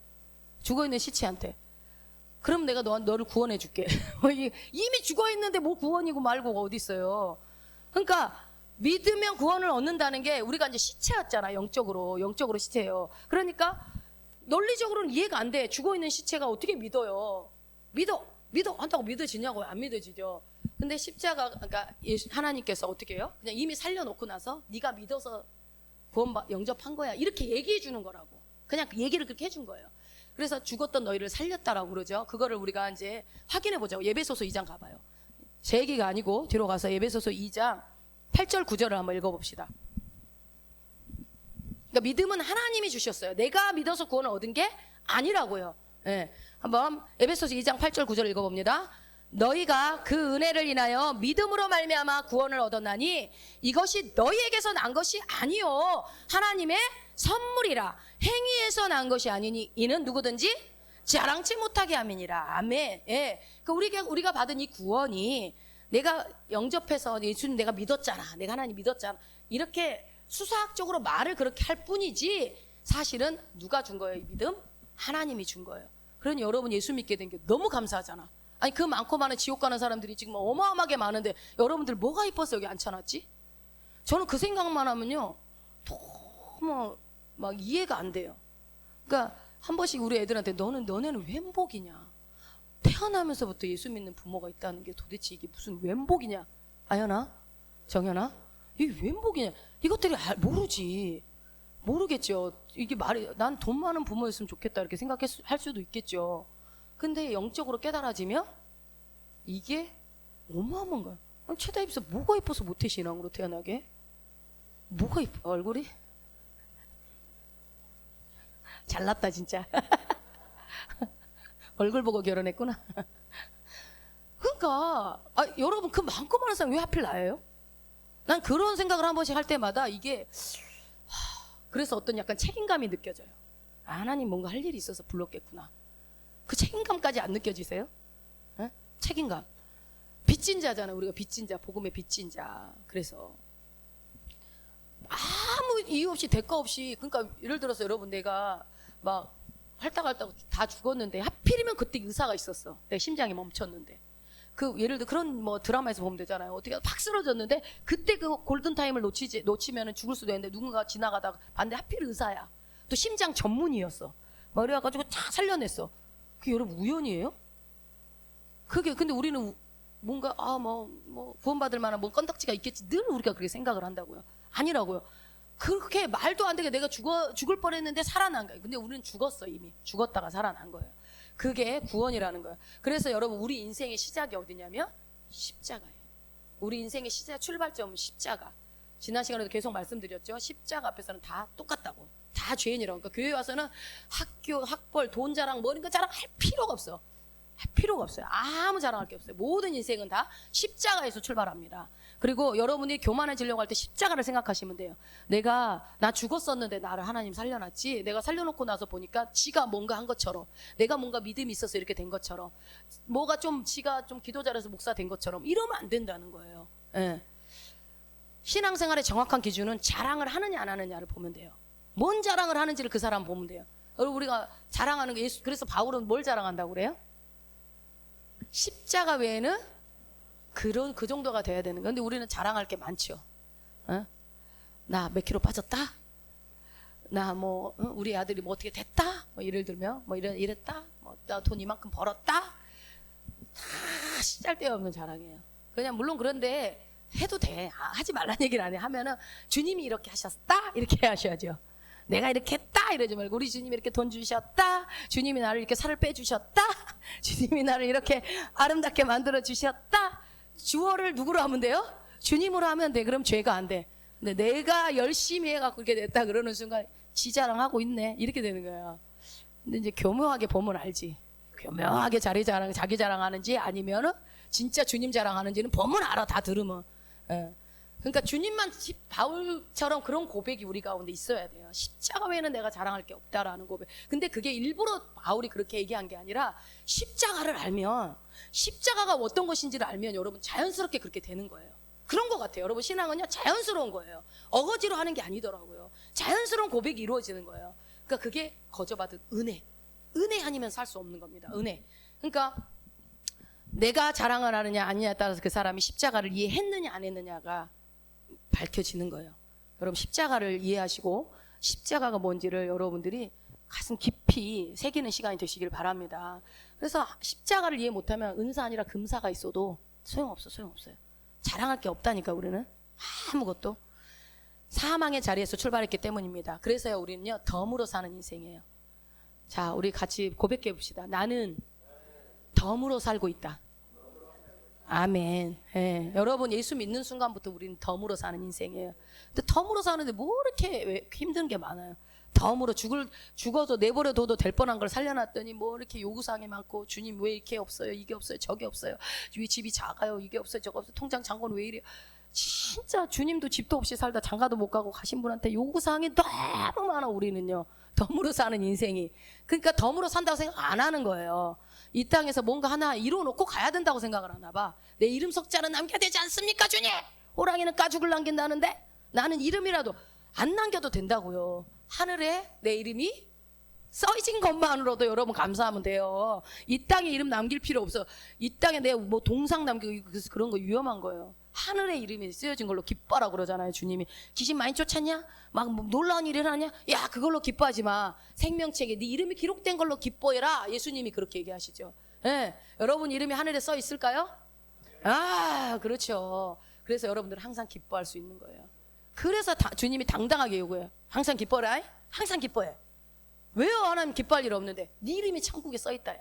죽어있는 시체한테. 그럼 내가 너를 구원해줄게. 이미 죽어있는데 뭐 구원이고 말고가 어디 있어요. 그러니까 믿으면 구원을 얻는다는 게 우리가 이제 시체였잖아. 영적으로 시체예요. 그러니까 논리적으로는 이해가 안 돼. 죽어있는 시체가 어떻게 믿어요? 믿어 한다고 믿어지냐고요? 안 믿어지죠. 근데 십자가 그러니까 하나님께서 어떻게 해요? 그냥 이미 살려놓고 나서 네가 믿어서 구원 영접한 거야 이렇게 얘기해 주는 거라고. 그냥 그 얘기를 그렇게 해준 거예요. 그래서 죽었던 너희를 살렸다라고 그러죠. 그거를 우리가 이제 확인해 보자고. 예배소서 2장 가봐요. 제 얘기가 아니고 뒤로 가서 예배소서 2장 8절 9절을 한번 읽어봅시다. 그러니까 믿음은 하나님이 주셨어요. 내가 믿어서 구원을 얻은 게 아니라고요. 한번 에베소서 2장 8절 9절 읽어봅니다. 너희가 그 은혜를 인하여 믿음으로 말미암아 구원을 얻었나니 이것이 너희에게서 난 것이 아니요 하나님의 선물이라. 행위에서 난 것이 아니니 이는 누구든지 자랑치 못하게 함이니라. 아멘. 우리가 받은 이 구원이 내가 영접해서 예수님 내가 믿었잖아. 내가 하나님 믿었잖아. 이렇게 수사학적으로 말을 그렇게 할 뿐이지 사실은 누가 준 거예요? 이 믿음? 하나님이 준 거예요. 그러니 여러분 예수 믿게 된 게 너무 감사하잖아. 아니 그 많고 많은 지옥 가는 사람들이 지금 어마어마하게 많은데 여러분들 뭐가 이뻐서 여기 앉혀놨지? 저는 그 생각만 하면요 너무 막 이해가 안 돼요. 그러니까 한 번씩 우리 애들한테 너네는 웬 복이냐? 태어나면서부터 예수 믿는 부모가 있다는 게 도대체 이게 무슨 웬 복이냐? 아연아? 정연아? 이게 웬 복이냐? 이것들이 모르겠죠. 이게 말이 난 돈 많은 부모였으면 좋겠다 이렇게 생각할 수도 있겠죠. 근데 영적으로 깨달아지면 이게 어마어마한 거야. 최다 입사 뭐가 이뻐서 모태신앙으로 태어나게? 뭐가 이뻐? 얼굴이? 잘났다 진짜. 얼굴 보고 결혼했구나. 그러니까 여러분 그 많고 많은 사람 왜 하필 나예요? 난 그런 생각을 한 번씩 할 때마다 이게 그래서 어떤 약간 책임감이 느껴져요. 하나님 뭔가 할 일이 있어서 불렀겠구나. 그 책임감까지 안 느껴지세요? 책임감. 빚진 자잖아요. 우리가 빚진 자, 복음의 빚진 자. 그래서 아무 이유 없이 대가 없이 그러니까 예를 들어서 여러분 내가 막 할다가 다 죽었는데 하필이면 그때 의사가 있었어. 내 심장이 멈췄는데 그 예를 들어 그런 뭐 드라마에서 보면 되잖아요. 어떻게 팍 쓰러졌는데 그때 그 골든타임을 놓치면은 죽을 수도 있는데 누군가 지나가다가 봤는데 하필 의사야. 또 심장 전문의였어. 막 그래가지고 다 살려냈어. 그게 여러분 우연이에요? 그게 근데 우리는 뭔가 뭐 구원받을 만한 뭔 건덕지가 있겠지 늘 우리가 그렇게 생각을 한다고요. 아니라고요. 그렇게 말도 안 되게 내가 죽을 뻔했는데 살아난 거예요. 근데 우리는 죽었어. 이미 죽었다가 살아난 거예요. 그게 구원이라는 거예요. 그래서 여러분 우리 인생의 시작이 어디냐면 십자가예요. 우리 인생의 시작 출발점은 십자가. 지난 시간에도 계속 말씀드렸죠. 십자가 앞에서는 다 똑같다고. 다 죄인이라고. 그러니까 교회 와서는 학교, 학벌, 돈 자랑, 뭐 이런 거 자랑할 필요가 없어. 할 필요가 없어요. 아무 자랑할 게 없어요. 모든 인생은 다 십자가에서 출발합니다. 그리고 여러분이 교만해지려고 할 때 십자가를 생각하시면 돼요. 나 죽었었는데 나를 하나님 살려놨지. 내가 살려놓고 나서 보니까 지가 뭔가 한 것처럼, 내가 뭔가 믿음이 있어서 이렇게 된 것처럼, 지가 좀 기도 잘해서 목사 된 것처럼 이러면 안 된다는 거예요. 예. 신앙생활의 정확한 기준은 자랑을 하느냐 안 하느냐를 보면 돼요. 뭔 자랑을 하는지를 그 사람 보면 돼요. 여러분 우리가 자랑하는 게 그래서 바울은 뭘 자랑한다고 그래요? 십자가 외에는 그 정도가 돼야 되는 거예요. 근데 우리는 자랑할 게 많죠. 어? 나 몇 킬로 빠졌다? 나 우리 아들이 뭐 어떻게 됐다? 뭐 예를 들면 이랬다? 나 돈 이만큼 벌었다? 다 시잘데없는 자랑이에요. 그냥 물론 그런데 해도 돼. 하지 말란 얘기를 안 해. 하면은 주님이 이렇게 하셨다? 이렇게 하셔야죠. 내가 이렇게 했다 이러지 말고 우리 주님이 이렇게 돈 주셨다. 주님이 나를 이렇게 살을 빼주셨다. 주님이 나를 이렇게 아름답게 만들어 주셨다. 주어를 누구로 하면 돼요? 주님으로 하면 돼. 그럼 죄가 안 돼. 근데 내가 열심히 해갖고 이렇게 됐다 그러는 순간 지 자랑하고 있네 이렇게 되는 거예요. 근데 이제 교묘하게 보면 알지. 교묘하게 자기 자랑하는지 아니면은 진짜 주님 자랑하는지는 보면 알아. 다 들으면. 예. 그러니까 주님만 바울처럼 그런 고백이 우리 가운데 있어야 돼요. 십자가 외에는 내가 자랑할 게 없다라는 고백. 근데 그게 일부러 바울이 그렇게 얘기한 게 아니라 십자가를 알면, 십자가가 어떤 것인지를 알면 여러분 자연스럽게 그렇게 되는 거예요. 그런 것 같아요. 여러분 신앙은요 자연스러운 거예요. 어거지로 하는 게 아니더라고요. 자연스러운 고백이 이루어지는 거예요. 그러니까 그게 거저받은 은혜 아니면 살 수 없는 겁니다. 은혜. 그러니까 내가 자랑을 하느냐 아니냐에 따라서 그 사람이 십자가를 이해했느냐 안 했느냐가 밝혀지는 거예요. 여러분 십자가를 이해하시고 십자가가 뭔지를 여러분들이 가슴 깊이 새기는 시간이 되시길 바랍니다. 그래서 십자가를 이해 못하면 은사 아니라 금사가 있어도 소용없어요. 자랑할 게 없다니까. 우리는 아무것도 사망의 자리에서 출발했기 때문입니다. 그래서요 우리는요 덤으로 사는 인생이에요. 자, 우리 같이 고백해 봅시다. 나는 덤으로 살고 있다. 아멘. 예. 여러분 예수 믿는 순간부터 우리는 덤으로 사는 인생이에요. 근데 덤으로 사는데 뭐 이렇게 힘든 게 많아요. 덤으로 죽어서 내버려둬도 될 뻔한 걸 살려놨더니 뭐 이렇게 요구사항이 많고, 주님 왜 이렇게 없어요, 이게 없어요, 저게 없어요, 왜 집이 작아요, 이게 없어요, 저거 없어요, 통장 잔고는 왜 이래요. 진짜 주님도 집도 없이 살다 장가도 못 가고 가신 분한테 요구사항이 너무 많아. 우리는요 덤으로 사는 인생이. 그러니까 덤으로 산다고 생각 안 하는 거예요. 이 땅에서 뭔가 하나 이루어놓고 가야 된다고 생각을 하나 봐. 내 이름 석자는 남겨야 되지 않습니까 주님? 호랑이는 가죽을 남긴다는데 나는 이름이라도 안 남겨도 된다고요. 하늘에 내 이름이 써진 것만으로도 여러분 감사하면 돼요. 이 땅에 이름 남길 필요 없어. 이 땅에 내 뭐 동상 남기고 그런 거 위험한 거예요. 하늘에 이름이 쓰여진 걸로 기뻐라 그러잖아요. 주님이 귀신 많이 쫓았냐? 막 뭐 놀라운 일을 하냐? 야, 그걸로 기뻐하지 마. 생명책에 네 이름이 기록된 걸로 기뻐해라. 예수님이 그렇게 얘기하시죠. 예, 여러분 이름이 하늘에 써 있을까요? 아, 그렇죠. 그래서 여러분들은 항상 기뻐할 수 있는 거예요. 그래서 주님이 당당하게 요구해요. 항상 기뻐라. 항상 기뻐해. 왜요? 하나님 기뻐할 일 없는데 네 이름이 천국에 써 있다야.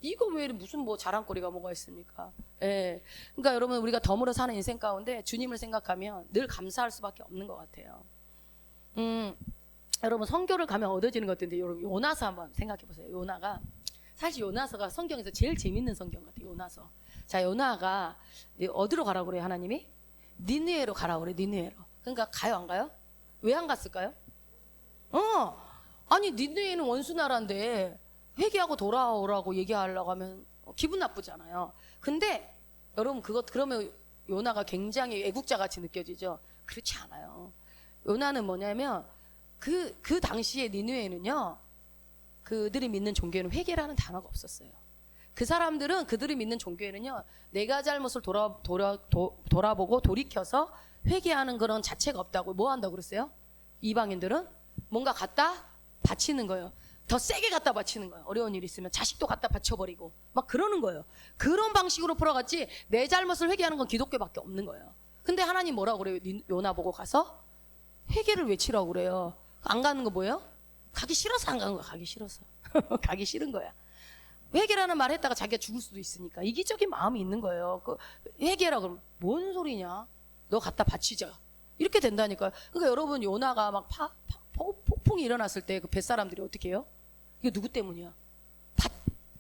이거 왜 무슨 뭐 자랑거리가 뭐가 있습니까? 예. 그러니까 여러분 우리가 덤으로 사는 인생 가운데 주님을 생각하면 늘 감사할 수밖에 없는 것 같아요. 여러분 성교를 가면 얻어지는 것들인데 여러분 요나서 한번 생각해 보세요. 요나가 사실 요나서가 성경에서 제일 재밌는 성경 같아요. 요나서. 자, 요나가 어디로 가라고 그래요? 하나님이 니느웨로 가라고 그래. 니느웨로. 그러니까 가요 안 가요? 왜 안 갔을까요? 아니 니느웨는 원수 나라인데 회개하고 돌아오라고 얘기하려고 하면 기분 나쁘잖아요. 근데 여러분 그러면 요나가 굉장히 애국자 같이 느껴지죠? 그렇지 않아요. 요나는 뭐냐면 그 당시에 니느웨는요 그들이 믿는 종교에는 회개라는 단어가 없었어요. 그 사람들은 그들이 믿는 종교에는요, 내가 잘못을 돌아보고 돌이켜서 회개하는 그런 자체가 없다고. 뭐 한다고 그랬어요? 이방인들은 뭔가 갖다 바치는 거예요. 더 세게 갖다 바치는 거예요. 어려운 일이 있으면 자식도 갖다 바쳐버리고 막 그러는 거예요. 그런 방식으로 풀어갔지 내 잘못을 회개하는 건 기독교밖에 없는 거예요. 근데 하나님 뭐라고 그래요? 요나 보고 가서 회개를 외치라고 그래요. 안 가는 거 뭐예요? 가기 싫어서 안 가는 거야. 가기 싫어서. 가기 싫은 거야. 회개라는 말 했다가 자기가 죽을 수도 있으니까 이기적인 마음이 있는 거예요. 그 회개라 그러면 뭔 소리냐? 너 갖다 바치자. 이렇게 된다니까요. 그러니까 여러분, 요나가 막 폭풍이 일어났을 때 그 뱃사람들이 어떻게 해요? 이게 누구 때문이야?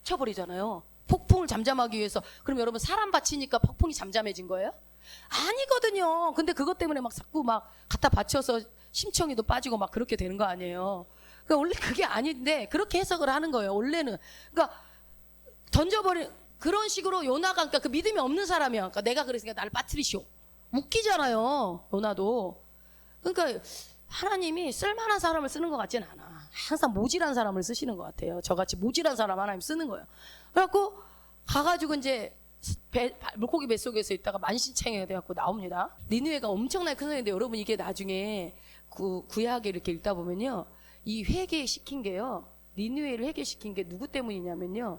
바쳐버리잖아요. 폭풍을 잠잠하기 위해서. 그럼 여러분, 사람 바치니까 폭풍이 잠잠해진 거예요? 아니거든요. 근데 그것 때문에 막 자꾸 막 갖다 바쳐서 심청이도 빠지고 막 그렇게 되는 거 아니에요. 그러니까 원래 그게 아닌데 그렇게 해석을 하는 거예요. 원래는. 그러니까 던져버린 그런 식으로 요나가, 그러니까 그 믿음이 없는 사람이야. 그러니까 내가 그랬으니까 나를 빠뜨리시오. 웃기잖아요. 요나도. 그러니까 하나님이 쓸만한 사람을 쓰는 것 같지는 않아. 항상 모질한 사람을 쓰시는 것 같아요. 저같이 모질한 사람 하나님 쓰는 거예요. 그래갖고 가가지고 이제 물고기 뱃속에서 있다가 만신창이가 돼갖고 나옵니다. 니느웨가 엄청나게 큰 성인데, 여러분 이게 나중에 구약에 이렇게 읽다 보면요, 이 회개시킨 게요, 니느웨를 회개시킨 게 누구 때문이냐면요,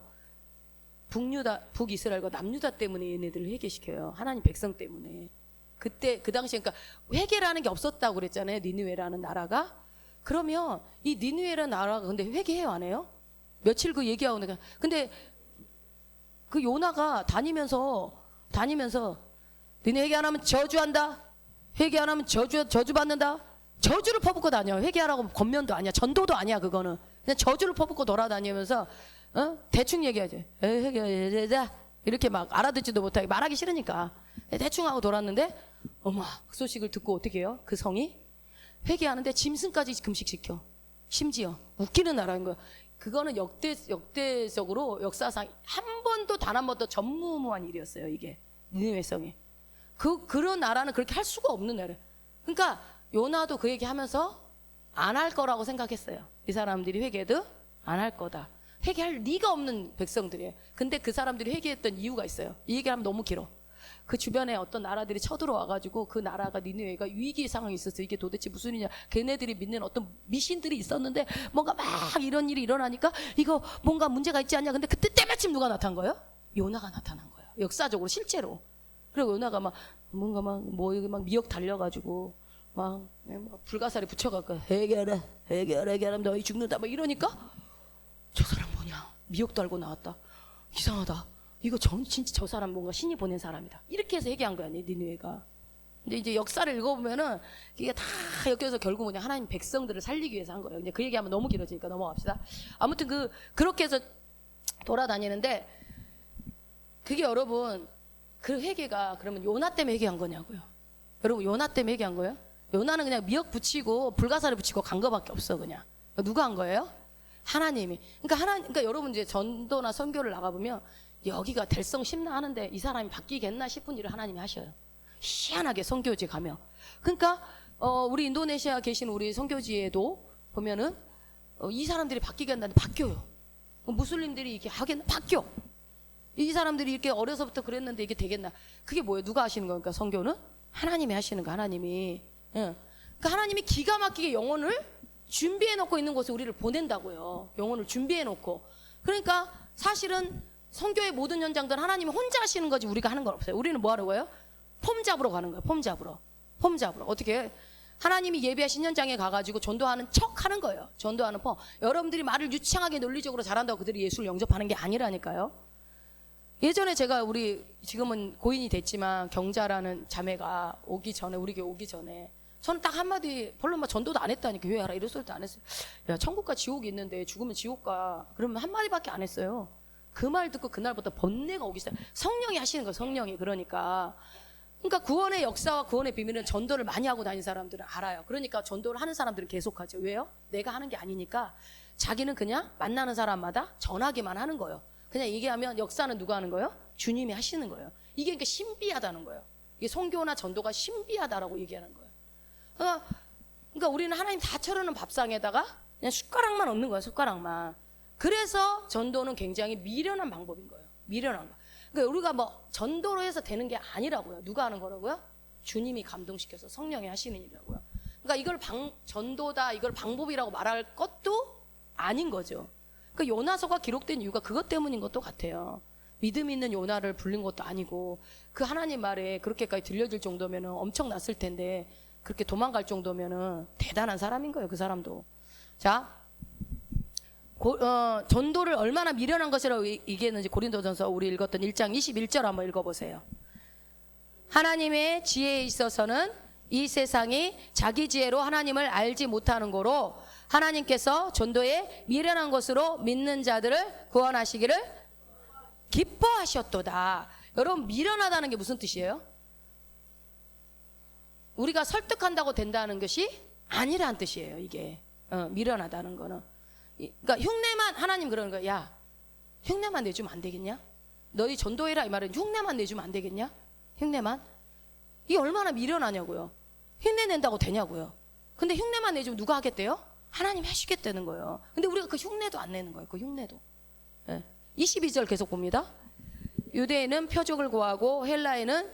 북이스라엘과 남유다 때문에 얘네들을 회개시켜요. 하나님 백성 때문에. 그때 그 당시에 그러니까 회개라는 게 없었다고 그랬잖아요. 니느웨라는 나라가. 그러면 이 니느웨라는 나라가 근데 회개해요, 안 해요? 며칠 그 얘기하고 내가 근데 그 요나가 다니면서 니네 회개 안 하면 저주한다. 회개 안 하면 저주받는다. 저주를 퍼붓고 다녀. 회개하라고 권면도 아니야. 전도도 아니야. 그거는 그냥 저주를 퍼붓고 돌아다니면서 대충 얘기하지. 회개하자 이렇게 막 알아듣지도 못하게 말하기 싫으니까 대충 하고 돌았는데, 어머, 그 소식을 듣고 어떻게 해요? 그 성이 회개하는데 짐승까지 금식시켜. 심지어 웃기는 나라인 거야. 그거는 역대적으로 역사상 단 한 번도 전무후무한 일이었어요. 이게 니느웨 성이. 그런 나라는 그렇게 할 수가 없는 나라. 그러니까 요나도 그 얘기하면서 안 할 거라고 생각했어요. 이 사람들이 회개도 안 할 거다. 회개할 리가 없는 백성들이에요. 근데 그 사람들이 회개했던 이유가 있어요. 이 얘기하면 너무 길어. 그 주변에 어떤 나라들이 쳐들어와가지고 그 나라가 니느웨가 위기 상황이 있었어요. 이게 도대체 무슨 일이냐. 걔네들이 믿는 어떤 미신들이 있었는데 뭔가 막 이런 일이 일어나니까 이거 뭔가 문제가 있지 않냐. 근데 그때 때마침 누가 나타난 거예요? 요나가 나타난 거예요. 역사적으로 실제로. 그리고 요나가 막 뭔가 막 미역 달려가지고 막 불가사리 붙여갖고 회개하라 너희 죽는다 막 이러니까 저 사람 뭐냐, 미역 달고 나왔다, 이상하다, 이거 진짜 저 사람 뭔가 신이 보낸 사람이다, 이렇게 해서 얘기한 거야 니느웨가. 근데 이제 역사를 읽어보면은 이게 다 엮여서 결국 그냥 하나님 백성들을 살리기 위해서 한 거예요. 이제 그 얘기하면 너무 길어지니까 넘어갑시다. 아무튼 그렇게 해서 돌아다니는데, 그게 여러분 그 회개가 그러면 요나 때문에 회개한 거냐고요. 여러분 요나 때문에 회개한 거예요? 요나는 그냥 미역 붙이고 불가사리 붙이고 간 거밖에 없어. 그냥 누가 한 거예요? 하나님이. 그러니까 여러분 이제 전도나 선교를 나가보면 여기가 될성심나 하는데 이 사람이 바뀌겠나 싶은 일을 하나님이 하셔요. 희한하게 선교지 가면. 그러니까 우리 인도네시아 계신 우리 선교지에도 보면은 이 사람들이 바뀌겠나 바뀌어요. 무슬림들이 이렇게 하겠나 바뀌어. 이 사람들이 이렇게 어려서부터 그랬는데 이게 되겠나. 그게 뭐예요? 누가 하시는 겁니까? 선교는 하나님이 하시는 거. 하나님이. 예. 그러니까 하나님이 기가 막히게 영혼을 준비해 놓고 있는 곳에 우리를 보낸다고요. 영혼을 준비해 놓고. 그러니까 사실은 선교의 모든 현장들은 하나님이 혼자 하시는 거지 우리가 하는 건 없어요. 우리는 뭐 하려고요? 폼 잡으러 가는 거예요. 폼 잡으러. 어떻게? 하나님이 예배하신 현장에 가가지고 전도하는 척 하는 거예요. 전도하는 폼. 여러분들이 말을 유창하게 논리적으로 잘한다고 그들이 예수를 영접하는 게 아니라니까요. 예전에 제가 지금은 고인이 됐지만 경자라는 자매가 우리 교회 오기 전에 저는 딱 한마디, 별로 전도도 안 했다니까. 교회 하라 이럴 소리도 안 했어요. 야, 천국과 지옥이 있는데 죽으면 지옥 가. 그러면 한마디밖에 안 했어요. 그 말 듣고 그날부터 번뇌가 오기 시작. 성령이 하시는 거예요. 성령이. 그러니까 구원의 역사와 구원의 비밀은 전도를 많이 하고 다니는 사람들은 알아요. 그러니까 전도를 하는 사람들은 계속하죠. 왜요? 내가 하는 게 아니니까 자기는 그냥 만나는 사람마다 전하기만 하는 거예요. 그냥 얘기하면 역사는 누가 하는 거예요? 주님이 하시는 거예요. 이게 그러니까 신비하다는 거예요. 이게 선교나 전도가 신비하다라고 얘기하는 거예요. 그러니까 우리는 하나님 다 차려놓은 밥상에다가 그냥 숟가락만 얹는 거예요. 숟가락만. 그래서 전도는 굉장히 미련한 방법인 거예요. 미련한 거. 그러니까 우리가 뭐 전도로 해서 되는 게 아니라고요. 누가 하는 거라고요? 주님이 감동시켜서 성령이 하시는 일이라고요. 그러니까 이걸 전도다, 이걸 방법이라고 말할 것도 아닌 거죠. 그 요나서가 기록된 이유가 그것 때문인 것도 같아요. 믿음 있는 요나를 불린 것도 아니고, 그 하나님 말에 그렇게까지 들려질 정도면 엄청났을 텐데 그렇게 도망갈 정도면 대단한 사람인 거예요, 그 사람도. 자, 전도를 얼마나 미련한 것이라고 얘기했는지 고린도전서 우리 읽었던 1장 21절 한번 읽어보세요. 하나님의 지혜에 있어서는 이 세상이 자기 지혜로 하나님을 알지 못하는 거로 하나님께서 전도에 미련한 것으로 믿는 자들을 구원하시기를 기뻐하셨도다. 여러분, 미련하다는 게 무슨 뜻이에요? 우리가 설득한다고 된다는 것이 아니라는 뜻이에요. 이게 미련하다는 거는. 그러니까 흉내만, 하나님 그러는 거야. 야, 흉내만 내주면 안 되겠냐? 너희 전도해라 이 말은 흉내만 내주면 안 되겠냐? 흉내만? 이게 얼마나 미련하냐고요. 흉내 낸다고 되냐고요. 근데 흉내만 내주면 누가 하겠대요? 하나님이 하시겠다는 거예요. 근데 우리가 그 흉내도 안 내는 거예요. 그 흉내도. 22절 계속 봅니다. 유대인은 표적을 구하고 헬라인은,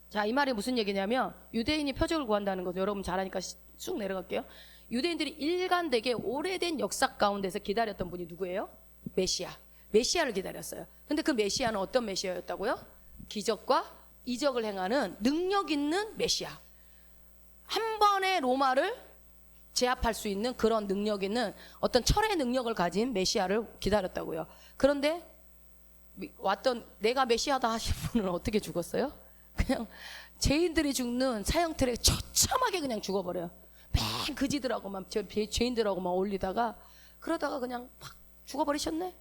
자, 이 말이 무슨 얘기냐면 유대인이 표적을 구한다는 거 여러분 잘 아니까 쑥 내려갈게요. 유대인들이 일관되게 오래된 역사 가운데서 기다렸던 분이 누구예요? 메시아를 기다렸어요. 근데 그 메시아는 어떤 메시아였다고요? 기적과 이적을 행하는 능력 있는 메시아. 한 번에 로마를 제압할 수 있는 그런 능력 있는 어떤 철의 능력을 가진 메시아를 기다렸다고요. 그런데 왔던 내가 메시아다 하신 분은 어떻게 죽었어요? 그냥 죄인들이 죽는 사형틀에 처참하게 그냥 죽어버려요. 맨 그지들하고만 죄인들하고만 올리다가 그러다가 그냥 팍 죽어버리셨네.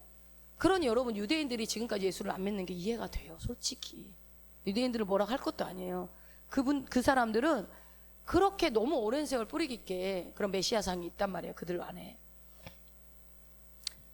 그러니 여러분, 유대인들이 지금까지 예수를 안 믿는 게 이해가 돼요. 솔직히 유대인들을 뭐라 할 것도 아니에요. 그 사람들은 그렇게 너무 오랜 세월 뿌리 깊게 그런 메시아상이 있단 말이에요, 그들 안에.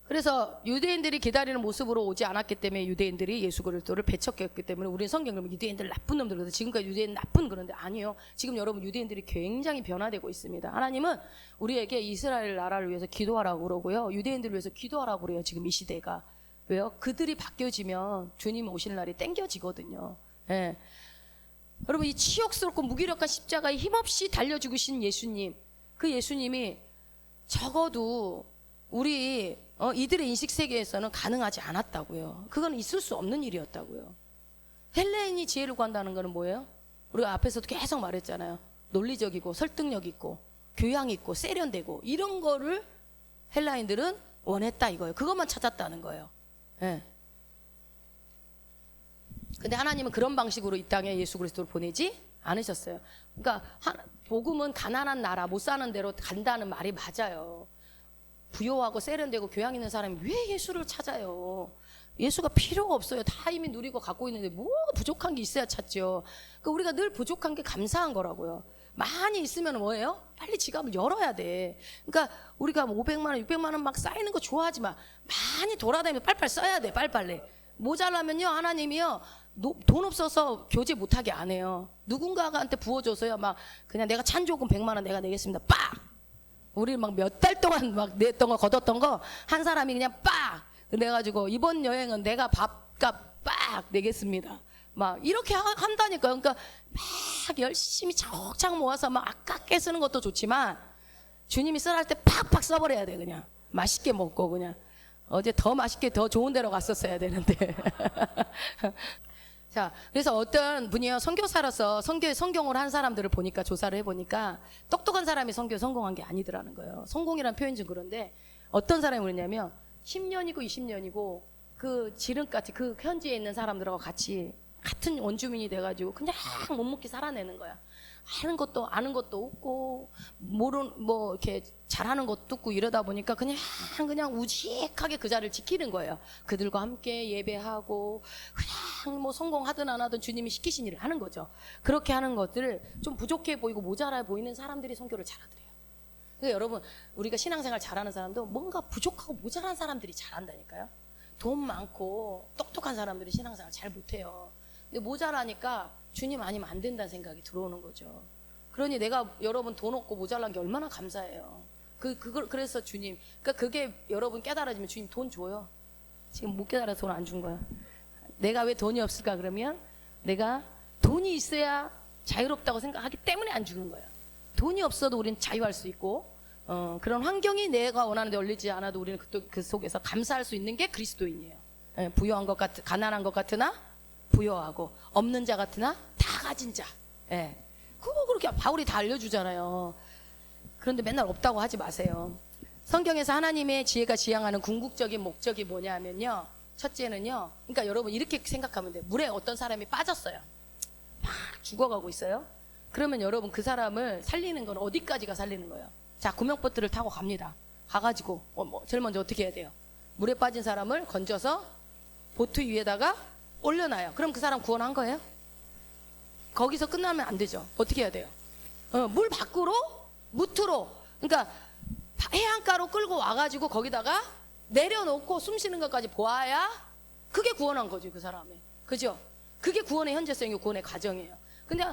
그래서 유대인들이 기다리는 모습으로 오지 않았기 때문에 유대인들이 예수 그리스도를 배척했기 때문에 우리는 성경을 유대인들 나쁜 놈들, 그래서 지금까지 유대인 나쁜, 그런데 아니요. 지금 여러분, 유대인들이 굉장히 변화되고 있습니다. 하나님은 우리에게 이스라엘 나라를 위해서 기도하라고 그러고요, 유대인들을 위해서 기도하라고 그래요. 지금 이 시대가. 왜요? 그들이 바뀌어지면 주님 오실 날이 땡겨지거든요. 예. 여러분, 이 치욕스럽고 무기력한 십자가에 힘없이 달려 죽으신 예수님, 그 예수님이 적어도 우리 이들의 인식 세계에서는 가능하지 않았다고요. 그건 있을 수 없는 일이었다고요. 헬레인이 지혜를 구한다는 거는 뭐예요? 우리가 앞에서도 계속 말했잖아요. 논리적이고 설득력 있고 교양 있고 세련되고 이런 거를 헬라인들은 원했다 이거예요. 그것만 찾았다는 거예요. 예. 근데 하나님은 그런 방식으로 이 땅에 예수 그리스도를 보내지 않으셨어요. 그러니까 복음은 가난한 나라 못 사는 대로 간다는 말이 맞아요. 부요하고 세련되고 교양 있는 사람이 왜 예수를 찾아요? 예수가 필요가 없어요. 다 이미 누리고 갖고 있는데 뭐가 부족한 게 있어야 찾죠. 그러니까 우리가 늘 부족한 게 감사한 거라고요. 많이 있으면 뭐예요? 빨리 지갑을 열어야 돼. 그러니까 우리가 500만 원, 600만 원 막 쌓이는 거 좋아하지 마. 많이 돌아다니면 빨빨 써야 돼. 빨빨리. 모자라면요, 하나님이요, 돈 없어서 교제 못하게 안 해요. 누군가한테 부어줘서요, 막 그냥 내가 찬조금 100만 원 내가 내겠습니다. 빡! 우리 막 몇 달 동안 막 냈던 거, 걷었던 거 한 사람이 그냥 빡! 그래가지고 이번 여행은 내가 밥값 빡 내겠습니다. 막 이렇게 한다니까요. 그러니까 막 열심히 차곡차곡 모아서 막 아깝게 쓰는 것도 좋지만 주님이 쓰라 할 때 팍팍 써버려야 돼. 그냥 맛있게 먹고 그냥 어제 더 맛있게 더 좋은 데로 갔었어야 되는데. 자, 그래서 어떤 분이요, 선교사로서 성경을 한 사람들을 보니까, 조사를 해보니까 똑똑한 사람이 선교에 성공한 게 아니더라는 거예요. 성공이라는 표현 좀 그런데 어떤 사람이 그러냐면 10년이고 20년이고 그 지름같이 그 현지에 있는 사람들하고 같이 같은 원주민이 돼가지고 그냥 묵묵히 살아내는 거야. 아는 것도 없고 뭐 이렇게 잘하는 것도 없고 이러다 보니까 그냥 우직하게 그 자리를 지키는 거예요. 그들과 함께 예배하고 그냥 뭐 성공하든 안 하든 주님이 시키신 일을 하는 거죠. 그렇게 하는 것들을 좀 부족해 보이고 모자라 보이는 사람들이 선교를 잘하더래요. 그러니까 여러분, 우리가 신앙생활 잘하는 사람도 뭔가 부족하고 모자란 사람들이 잘한다니까요. 돈 많고 똑똑한 사람들이 신앙생활 잘 못해요. 근데 모자라니까 주님 아니면 안 된다는 생각이 들어오는 거죠. 그러니 내가 여러분 돈 없고 모자란 게 얼마나 감사해요. 그래서 주님, 그러니까 그게 여러분 깨달아지면 주님 돈 줘요. 지금 못 깨달아서 돈 안 준 거야. 내가 왜 돈이 없을까 그러면 내가 돈이 있어야 자유롭다고 생각하기 때문에 안 주는 거예요. 돈이 없어도 우리는 자유할 수 있고 그런 환경이 내가 원하는 데 올리지 않아도 우리는 그 속에서 감사할 수 있는 게 그리스도인이에요. 예, 부유한 것 가난한 것 같으나 부여하고 없는 자 같으나 다 가진 자. 예. 그거 그렇게 바울이 다 알려주잖아요. 그런데 맨날 없다고 하지 마세요. 성경에서 하나님의 지혜가 지향하는 궁극적인 목적이 뭐냐면요. 첫째는요. 그러니까 여러분 이렇게 생각하면 돼요. 물에 어떤 사람이 빠졌어요. 막 죽어가고 있어요. 그러면 여러분 그 사람을 살리는 건 어디까지가 살리는 거예요? 자, 구명보트를 타고 갑니다. 가가지고 제일 먼저 어떻게 해야 돼요? 물에 빠진 사람을 건져서 보트 위에다가 올려놔요. 그럼 그 사람 구원한 거예요? 거기서 끝나면 안 되죠. 어떻게 해야 돼요? 물 밖으로 무트로, 그러니까 해안가로 끌고 와가지고 거기다가 내려놓고 숨 쉬는 것까지 보아야 그게 구원한 거죠, 그 사람이. 그죠? 그게 구원의 현재성이고 구원의 과정이에요. 근데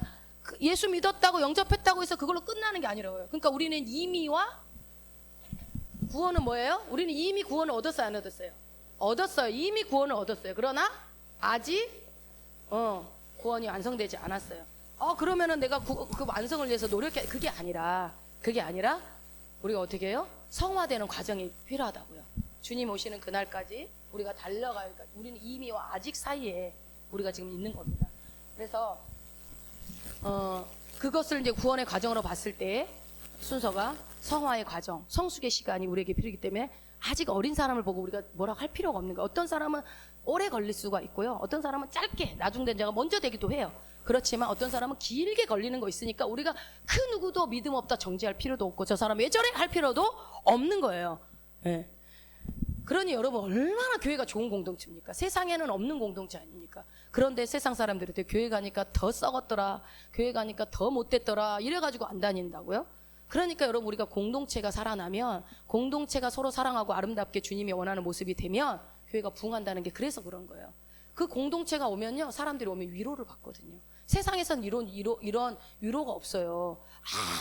예수 믿었다고 영접했다고 해서 그걸로 끝나는 게 아니라고요. 그러니까 우리는 이미와 구원은 뭐예요? 우리는 이미 구원을 얻었어요, 안 얻었어요? 얻었어요. 이미 구원을 얻었어요. 그러나 아직 구원이 완성되지 않았어요. 그러면은 내가 그 완성을 위해서 노력해. 그게 아니라 우리가 어떻게 해요? 성화되는 과정이 필요하다고요. 주님 오시는 그날까지 우리가 달려가니까 우리는 이미와 아직 사이에 우리가 지금 있는 겁니다. 그래서 그것을 이제 구원의 과정으로 봤을 때 순서가 성화의 과정, 성숙의 시간이 우리에게 필요하기 때문에 아직 어린 사람을 보고 우리가 뭐라고 할 필요가 없는 거예요. 어떤 사람은 오래 걸릴 수가 있고요. 어떤 사람은 짧게 나중된 자가 먼저 되기도 해요. 그렇지만 어떤 사람은 길게 걸리는 거 있으니까 우리가 그 누구도 믿음 없다 정지할 필요도 없고 저 사람 왜 저래 할 필요도 없는 거예요. 네. 그러니 여러분 얼마나 교회가 좋은 공동체입니까? 세상에는 없는 공동체 아닙니까? 그런데 세상 사람들이 교회 가니까 더 썩었더라, 교회 가니까 더 못됐더라 이래가지고 안 다닌다고요? 그러니까 여러분 우리가 공동체가 살아나면, 공동체가 서로 사랑하고 아름답게 주님이 원하는 모습이 되면 교회가 부흥한다는 게 그래서 그런 거예요. 그 공동체가 오면요, 사람들이 오면 위로를 받거든요. 세상에선 이런 위로가 없어요.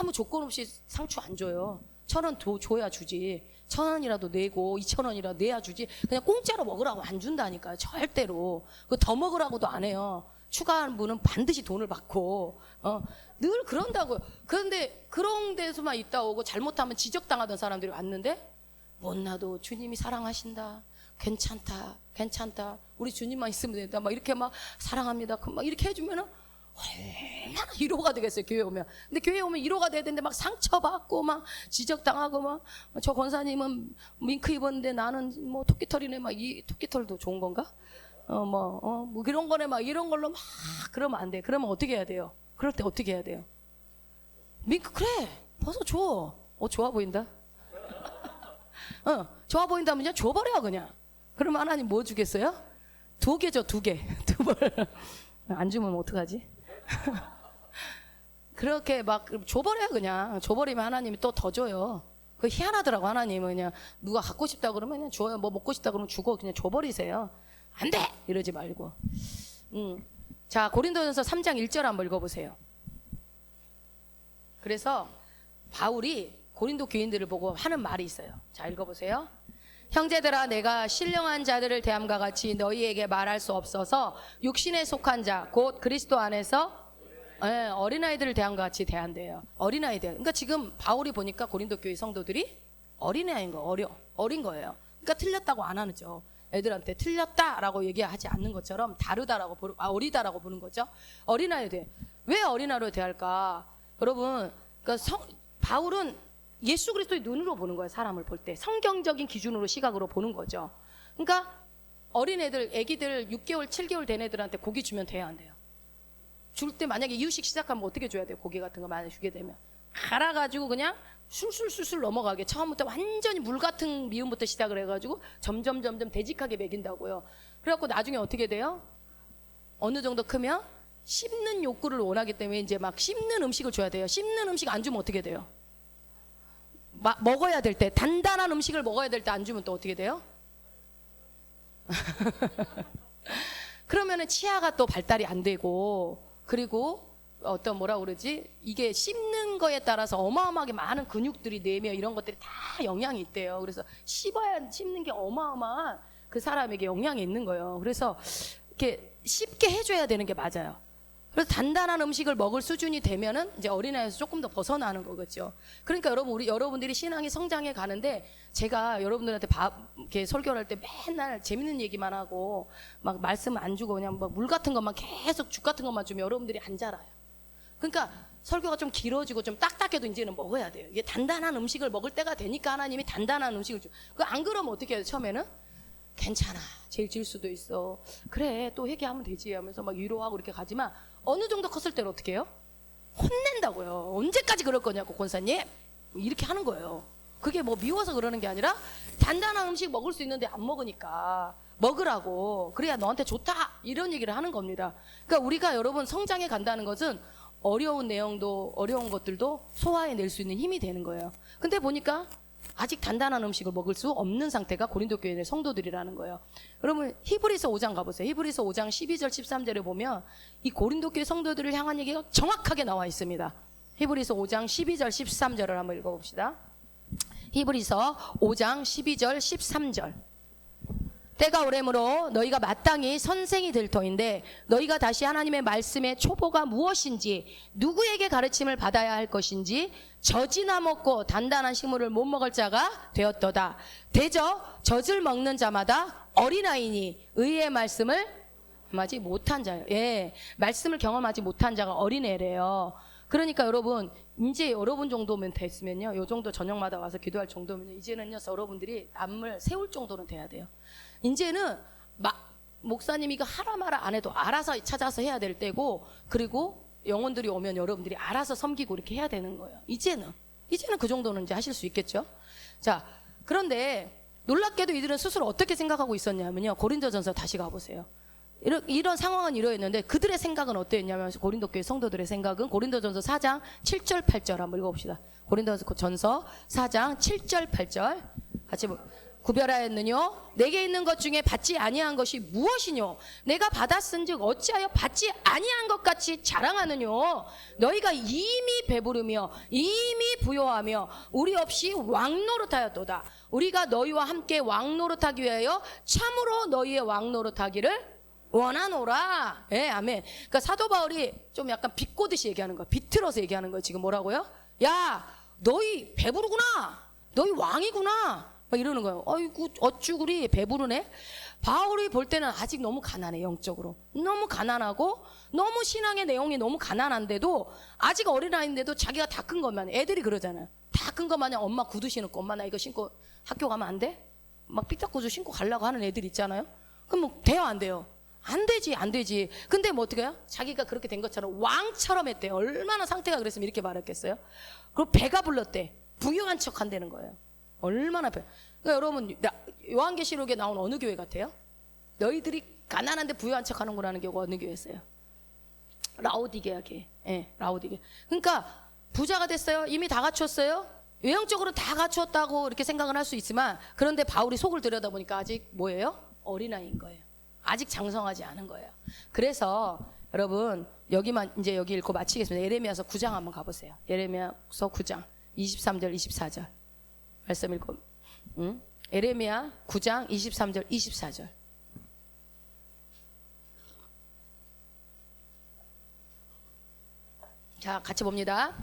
아무 조건 없이 상추 안 줘요. 1,000원 줘야 주지. 1,000원이라도 내고 2,000원이라도 내야 주지. 그냥 공짜로 먹으라고 안 준다니까요. 절대로. 더 먹으라고도 안 해요. 추가한 분은 반드시 돈을 받고 늘 그런다고요. 그런데 그런 데서만 있다 오고 잘못하면 지적당하던 사람들이 왔는데 못나도 주님이 사랑하신다, 괜찮다, 우리 주님만 있으면 된다, 막 이렇게 막 사랑합니다, 막 이렇게 해주면은 얼마나 위로가 되겠어요, 교회 오면. 근데 교회 오면 위로가 돼야 되는데 막 상처받고 막 지적당하고 막 저 권사님은 밍크 입었는데 나는 뭐 토끼털이네, 막 이 토끼털도 좋은 건가? 뭐 이런 거네, 막 이런 걸로 막 그러면 안 돼. 그러면 어떻게 해야 돼요? 그럴 때 어떻게 해야 돼요? 밍크 그래 벗어줘. 좋아 보인다. 좋아 보인다면요, 줘버려 그냥. 그러면 하나님 뭐 주겠어요? 2개 줘, 2개. 2벌. 안 주면 어떡하지? 그렇게 막 줘버려요, 그냥. 줘버리면 하나님이 또 더 줘요. 그 희한하더라고, 하나님은. 그냥 누가 갖고 싶다 그러면 그냥 줘요. 뭐 먹고 싶다 그러면 주고 그냥 줘버리세요. 안 돼! 이러지 말고. 자, 고린도전서 3장 1절 한번 읽어보세요. 그래서 바울이 고린도 교인들을 보고 하는 말이 있어요. 자, 읽어보세요. 형제들아, 내가 신령한 자들을 대함과 같이 너희에게 말할 수 없어서 육신에 속한 자, 곧 그리스도 안에서 어린아이들을 대함과 같이 대한대요. 어린아이들. 그러니까 지금 바울이 보니까 고린도 교회 성도들이 어린아이인 거예요. 어린 거예요. 그러니까 틀렸다고 안 하죠. 애들한테 틀렸다라고 얘기하지 않는 것처럼 다르다라고 어리다라고 보는 거죠. 어린아이들. 왜 어린아이로 대할까? 여러분, 그러니까 바울은 예수 그리스도의 눈으로 보는 거예요. 사람을 볼 때 성경적인 기준으로, 시각으로 보는 거죠. 그러니까 어린애들, 애기들 6개월, 7개월 된 애들한테 고기 주면 돼야 안 돼요? 줄 때 만약에 이유식 시작하면 어떻게 줘야 돼요? 고기 같은 거 많이 주게 되면 갈아가지고 그냥 술술술술 넘어가게, 처음부터 완전히 물 같은 미움부터 시작을 해가지고 점점 되직하게 먹인다고요. 그래갖고 나중에 어떻게 돼요? 어느 정도 크면 씹는 욕구를 원하기 때문에 이제 막 씹는 음식을 줘야 돼요. 씹는 음식 안 주면 어떻게 돼요? 먹어야 될 때, 단단한 음식을 먹어야 될 때 안 주면 또 어떻게 돼요? 그러면은 치아가 또 발달이 안 되고, 그리고 어떤 뭐라 그러지? 이게 씹는 거에 따라서 어마어마하게 많은 근육들이 내며 이런 것들이 다 영향이 있대요. 그래서 씹는 게 어마어마한 그 사람에게 영향이 있는 거예요. 그래서 이렇게 쉽게 해줘야 되는 게 맞아요. 그래서 단단한 음식을 먹을 수준이 되면은 이제 어린아이에서 조금 더 벗어나는 거겠죠. 그러니까 여러분, 여러분들이 신앙이 성장해 가는데 제가 여러분들한테 이렇게 설교를 할 때 맨날 재밌는 얘기만 하고 막 말씀 안 주고 그냥 막 물 같은 것만 계속 죽 같은 것만 주면 여러분들이 안 자라요. 그러니까 설교가 좀 길어지고 좀 딱딱해도 이제는 먹어야 돼요. 이게 단단한 음식을 먹을 때가 되니까 하나님이 단단한 음식을 줘. 안 그러면 어떻게 해요? 처음에는 괜찮아, 제일 질 수도 있어, 그래 또 회개하면 되지 하면서 막 위로하고 이렇게 가지만 어느 정도 컸을 때는 어떻게 해요? 혼낸다고요. 언제까지 그럴 거냐고 권사님 이렇게 하는 거예요. 그게 뭐 미워서 그러는 게 아니라 단단한 음식 먹을 수 있는데 안 먹으니까 먹으라고, 그래야 너한테 좋다 이런 얘기를 하는 겁니다. 그러니까 우리가 여러분 성장해 간다는 것은 어려운 내용도 어려운 것들도 소화해낼 수 있는 힘이 되는 거예요. 근데 보니까 아직 단단한 음식을 먹을 수 없는 상태가 고린도 교회의 성도들이라는 거예요. 여러분 히브리서 5장 가보세요. 히브리서 5장 12절 13절에 보면 이 고린도 교회 성도들을 향한 얘기가 정확하게 나와 있습니다. 히브리서 5장 12절 13절을 한번 읽어봅시다. 히브리서 5장 12절 13절. 때가 오래므로 너희가 마땅히 선생이 될 터인데 너희가 다시 하나님의 말씀의 초보가 무엇인지 누구에게 가르침을 받아야 할 것인지 젖이나 먹고 단단한 식물을 못 먹을 자가 되었도다. 대저 젖을 먹는 자마다 어린아이니 의의 말씀을 경험하지 못한 자예요. 예, 말씀을 경험하지 못한 자가 어린애래요. 그러니까 여러분 이제 여러분 정도면 됐으면요, 요 정도 저녁마다 와서 기도할 정도면요, 이제는요 여러분들이 남을 세울 정도는 돼야 돼요. 이제는 목사님이 이거 하라 마라 안 해도 알아서 찾아서 해야 될 때고, 그리고 영혼들이 오면 여러분들이 알아서 섬기고 이렇게 해야 되는 거예요. 이제는 그 정도는 이제 하실 수 있겠죠. 자, 그런데 놀랍게도 이들은 스스로 어떻게 생각하고 있었냐면요, 고린도전서 다시 가보세요. 이런 상황은 이러했는데 그들의 생각은 어땠냐면, 고린도 교회 성도들의 생각은 고린도전서 4장 7절 8절 한번 읽어봅시다. 고린도전서 4장 7절 8절 같이 구별하였느뇨? 내게 있는 것 중에 받지 아니한 것이 무엇이뇨? 내가 받았은즉 어찌하여 받지 아니한 것 같이 자랑하느뇨? 너희가 이미 배부르며 이미 부요하며 우리 없이 왕노릇하였도다. 우리가 너희와 함께 왕노릇하기 위하여 참으로 너희의 왕노릇하기를 원하노라. 예, 아멘. 그러니까 사도 바울이 좀 약간 비꼬듯이 얘기하는 거야. 비틀어서 얘기하는 거예요. 지금 뭐라고요? 야, 너희 배부르구나. 너희 왕이구나. 막 이러는 거예요. 어이구 어쭈 그리 배부르네. 바울이 볼 때는 아직 너무 가난해. 영적으로 너무 가난하고 너무 신앙의 내용이 너무 가난한데도 아직 어린아이인데도 자기가 다 큰 것만, 애들이 그러잖아요. 다 큰 것 마냥 엄마 구두 신고 엄마 나 이거 신고 학교 가면 안 돼? 막 삐딱구두 신고 가려고 하는 애들 있잖아요. 그럼 뭐 돼요 안 돼요? 안 되지. 근데 뭐 어떻게 해요? 자기가 그렇게 된 것처럼 왕처럼 했대. 얼마나 상태가 그랬으면 이렇게 말했겠어요? 그리고 배가 불렀대. 부유한 척 한다는 거예요. 얼마나 배. 그러니까 여러분 요한계시록에 나온 어느 교회 같아요? 너희들이 가난한데 부유한 척 하는 거라는 교회가 어느 교회였어요? 라오디게아 교회. 예, 라오디게아. 그러니까 부자가 됐어요? 이미 다 갖췄어요? 외형적으로 다 갖췄다고 이렇게 생각을 할 수 있지만, 그런데 바울이 속을 들여다보니까 아직 뭐예요? 어린아이인 거예요. 아직 장성하지 않은 거예요. 그래서 여러분 여기만 이제 여기 읽고 마치겠습니다. 예레미야서 9장 한번 가보세요. 예레미야서 9장 23절 24절 말씀 읽고, 예레미야 9장 23절 24절. 자, 같이 봅니다.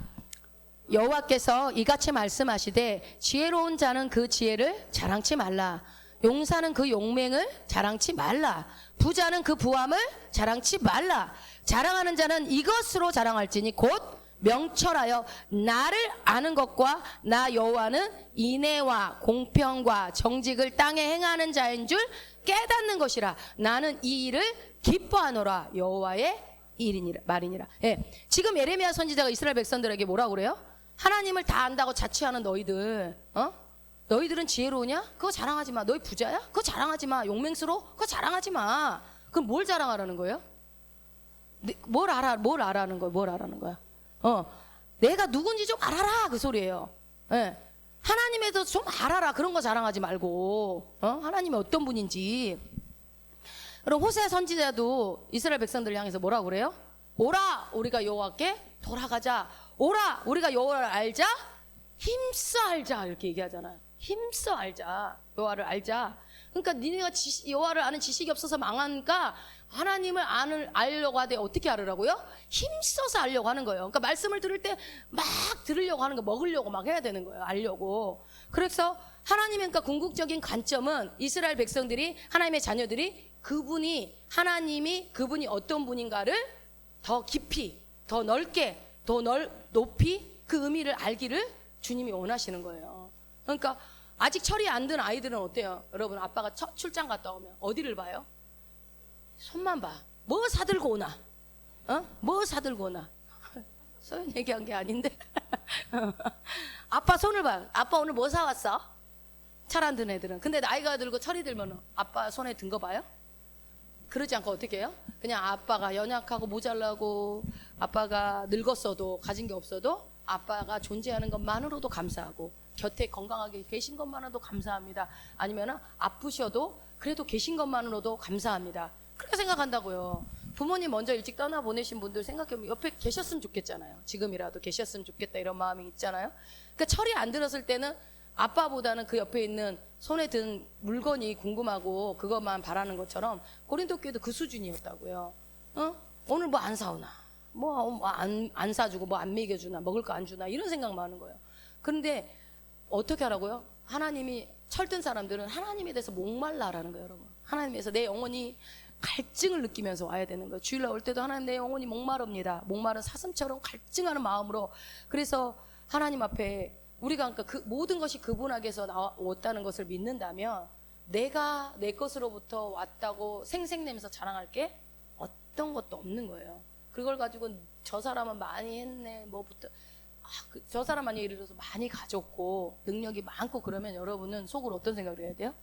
여호와께서 이같이 말씀하시되 지혜로운 자는 그 지혜를 자랑치 말라. 용사는 그 용맹을 자랑치 말라. 부자는 그 부함을 자랑치 말라. 자랑하는 자는 이것으로 자랑할지니 곧 명철하여 나를 아는 것과 나 여호와는 인애와 공평과 정직을 땅에 행하는 자인 줄 깨닫는 것이라. 나는 이 일을 기뻐하노라. 여호와의 일이니라 말이니라. 예, 지금 예레미야 선지자가 이스라엘 백성들에게 뭐라고 그래요? 하나님을 다 안다고 자취하는 너희들, 너희들은 지혜로우냐? 그거 자랑하지 마. 너희 부자야? 그거 자랑하지 마. 용맹스러워? 그거 자랑하지 마. 그럼 뭘 자랑하라는 거예요? 뭘 알아는 거야? 내가 누군지 좀 알아라 그 소리예요. 예. 하나님에 대해서 좀 알아라. 그런 거 자랑하지 말고, 하나님이 어떤 분인지. 그럼 호세 선지자도 이스라엘 백성들을 향해서 뭐라고 그래요? 오라 우리가 여호와께 돌아가자. 오라 우리가 여호와를 알자. 힘써 알자. 이렇게 얘기하잖아요. 힘써 알자. 여호와를 알자. 그러니까 니네가 여호와를 아는 지식이 없어서 망하니까 하나님을 알려고 하되 어떻게 알으라고요? 힘써서 알려고 하는 거예요. 그러니까 말씀을 들을 때 막 들으려고 하는 거, 먹으려고 막 해야 되는 거예요. 알려고. 그래서 하나님의 그러니까 궁극적인 관점은 이스라엘 백성들이, 하나님의 자녀들이 그분이 어떤 분인가를 더 깊이, 더 넓게, 높이 그 의미를 알기를 주님이 원하시는 거예요. 그러니까 아직 철이 안 든 아이들은 어때요? 여러분, 아빠가 출장 갔다 오면 어디를 봐요? 손만 봐. 뭐 사들고 오나? 뭐 사들고 오나? 소연 얘기한 게 아닌데. 아빠 손을 봐. 아빠 오늘 뭐 사왔어? 철 안 든 애들은. 근데 나이가 들고 철이 들면 아빠 손에 든 거 봐요? 그러지 않고 어떻게 해요? 그냥 아빠가 연약하고 모자라고, 아빠가 늙었어도, 가진 게 없어도 아빠가 존재하는 것만으로도 감사하고, 곁에 건강하게 계신 것만으로도 감사합니다. 아니면 아프셔도 그래도 계신 것만으로도 감사합니다. 그렇게 생각한다고요. 부모님 먼저 일찍 떠나보내신 분들 생각해보면 옆에 계셨으면 좋겠잖아요. 지금이라도 계셨으면 좋겠다 이런 마음이 있잖아요. 그러니까 철이 안 들었을 때는 아빠보다는 그 옆에 있는 손에 든 물건이 궁금하고 그것만 바라는 것처럼 고린도 교회도 그 수준이었다고요. 오늘 뭐 안 사오나, 뭐 안 사주고 뭐 안 먹여주나, 먹을 거 안 주나, 이런 생각만 하는 거예요. 그런데 어떻게 하라고요? 하나님이, 철든 사람들은 하나님에 대해서 목말라라는 거예요, 여러분. 하나님에서 내 영혼이 갈증을 느끼면서 와야 되는 거예요. 주일날 올 때도 하나님, 내 영혼이 목마릅니다. 목마른 사슴처럼 갈증하는 마음으로. 그래서 하나님 앞에 우리가 그러니까 그 모든 것이 그분에게서 나왔다는 것을 믿는다면 내가 내 것으로부터 왔다고 생색내면서 자랑할 게 어떤 것도 없는 거예요. 그걸 가지고 저 사람은 많이 했네, 뭐부터 저 사람 만약에 예를 들어서 많이 가졌고 능력이 많고 그러면 여러분은 속으로 어떤 생각을 해야 돼요?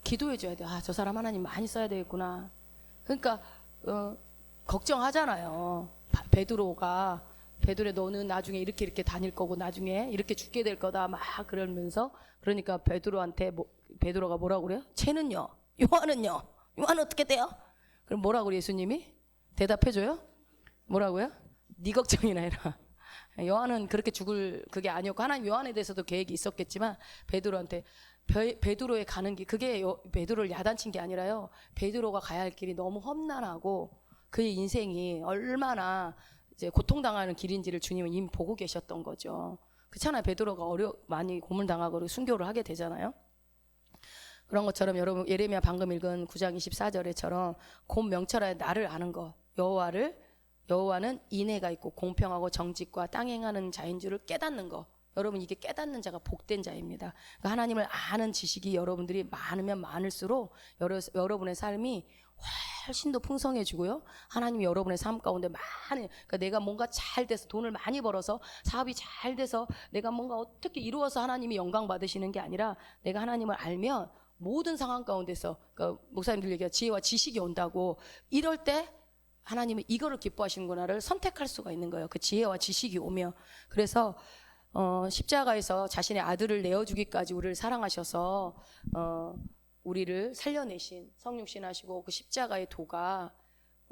기도해 줘야 돼요. 저 사람 하나님 많이 써야 되겠구나. 그러니까 걱정하잖아요. 베드로 너는 나중에 이렇게 다닐 거고 나중에 이렇게 죽게 될 거다 막 그러면서, 그러니까 베드로가 뭐라고 그래요? 쟤는요? 요한은요? 요한은 어떻게 돼요? 그럼 뭐라고 그래요? 예수님이 대답해 줘요? 뭐라고요? 네 걱정이나 해라. 요한은 그렇게 죽을 그게 아니었고, 하나님 요한에 대해서도 계획이 있었겠지만 베드로한테 베드로의 가는 길, 그게 베드로를 야단친 게 아니라요, 베드로가 가야 할 길이 너무 험난하고 그의 인생이 얼마나 이제 고통당하는 길인지를 주님은 이미 보고 계셨던 거죠. 그렇잖아요. 베드로가 많이 고문당하고 순교를 하게 되잖아요. 그런 것처럼 여러분, 예레미야 방금 읽은 9장 24절에처럼 곧 명철하여 나를 아는 것, 여호와는 인애가 있고 공평하고 정직과 땅 행하는 자인 줄을 깨닫는 것. 여러분, 이게 깨닫는 자가 복된 자입니다. 그러니까 하나님을 아는 지식이 여러분들이 많으면 많을수록 여러분의 삶이 훨씬 더 풍성해지고요. 하나님이 여러분의 삶 가운데 그러니까 내가 뭔가 잘 돼서 돈을 많이 벌어서 사업이 잘 돼서 내가 뭔가 어떻게 이루어서 하나님이 영광 받으시는 게 아니라, 내가 하나님을 알면 모든 상황 가운데서, 그러니까 목사님들 얘기가 지혜와 지식이 온다고, 이럴 때 하나님은 이거를 기뻐하시는구나를 선택할 수가 있는 거예요. 그 지혜와 지식이 오며. 그래서 십자가에서 자신의 아들을 내어주기까지 우리를 사랑하셔서 우리를 살려내신, 성육신하시고 그 십자가의 도가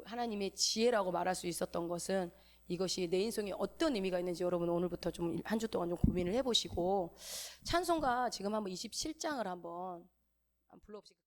하나님의 지혜라고 말할 수 있었던 것은, 이것이 내 인생에 어떤 의미가 있는지 여러분 오늘부터 좀 한 주 동안 좀 고민을 해보시고, 찬송가 지금 한번 27장을 한번 불러보시겠습니다.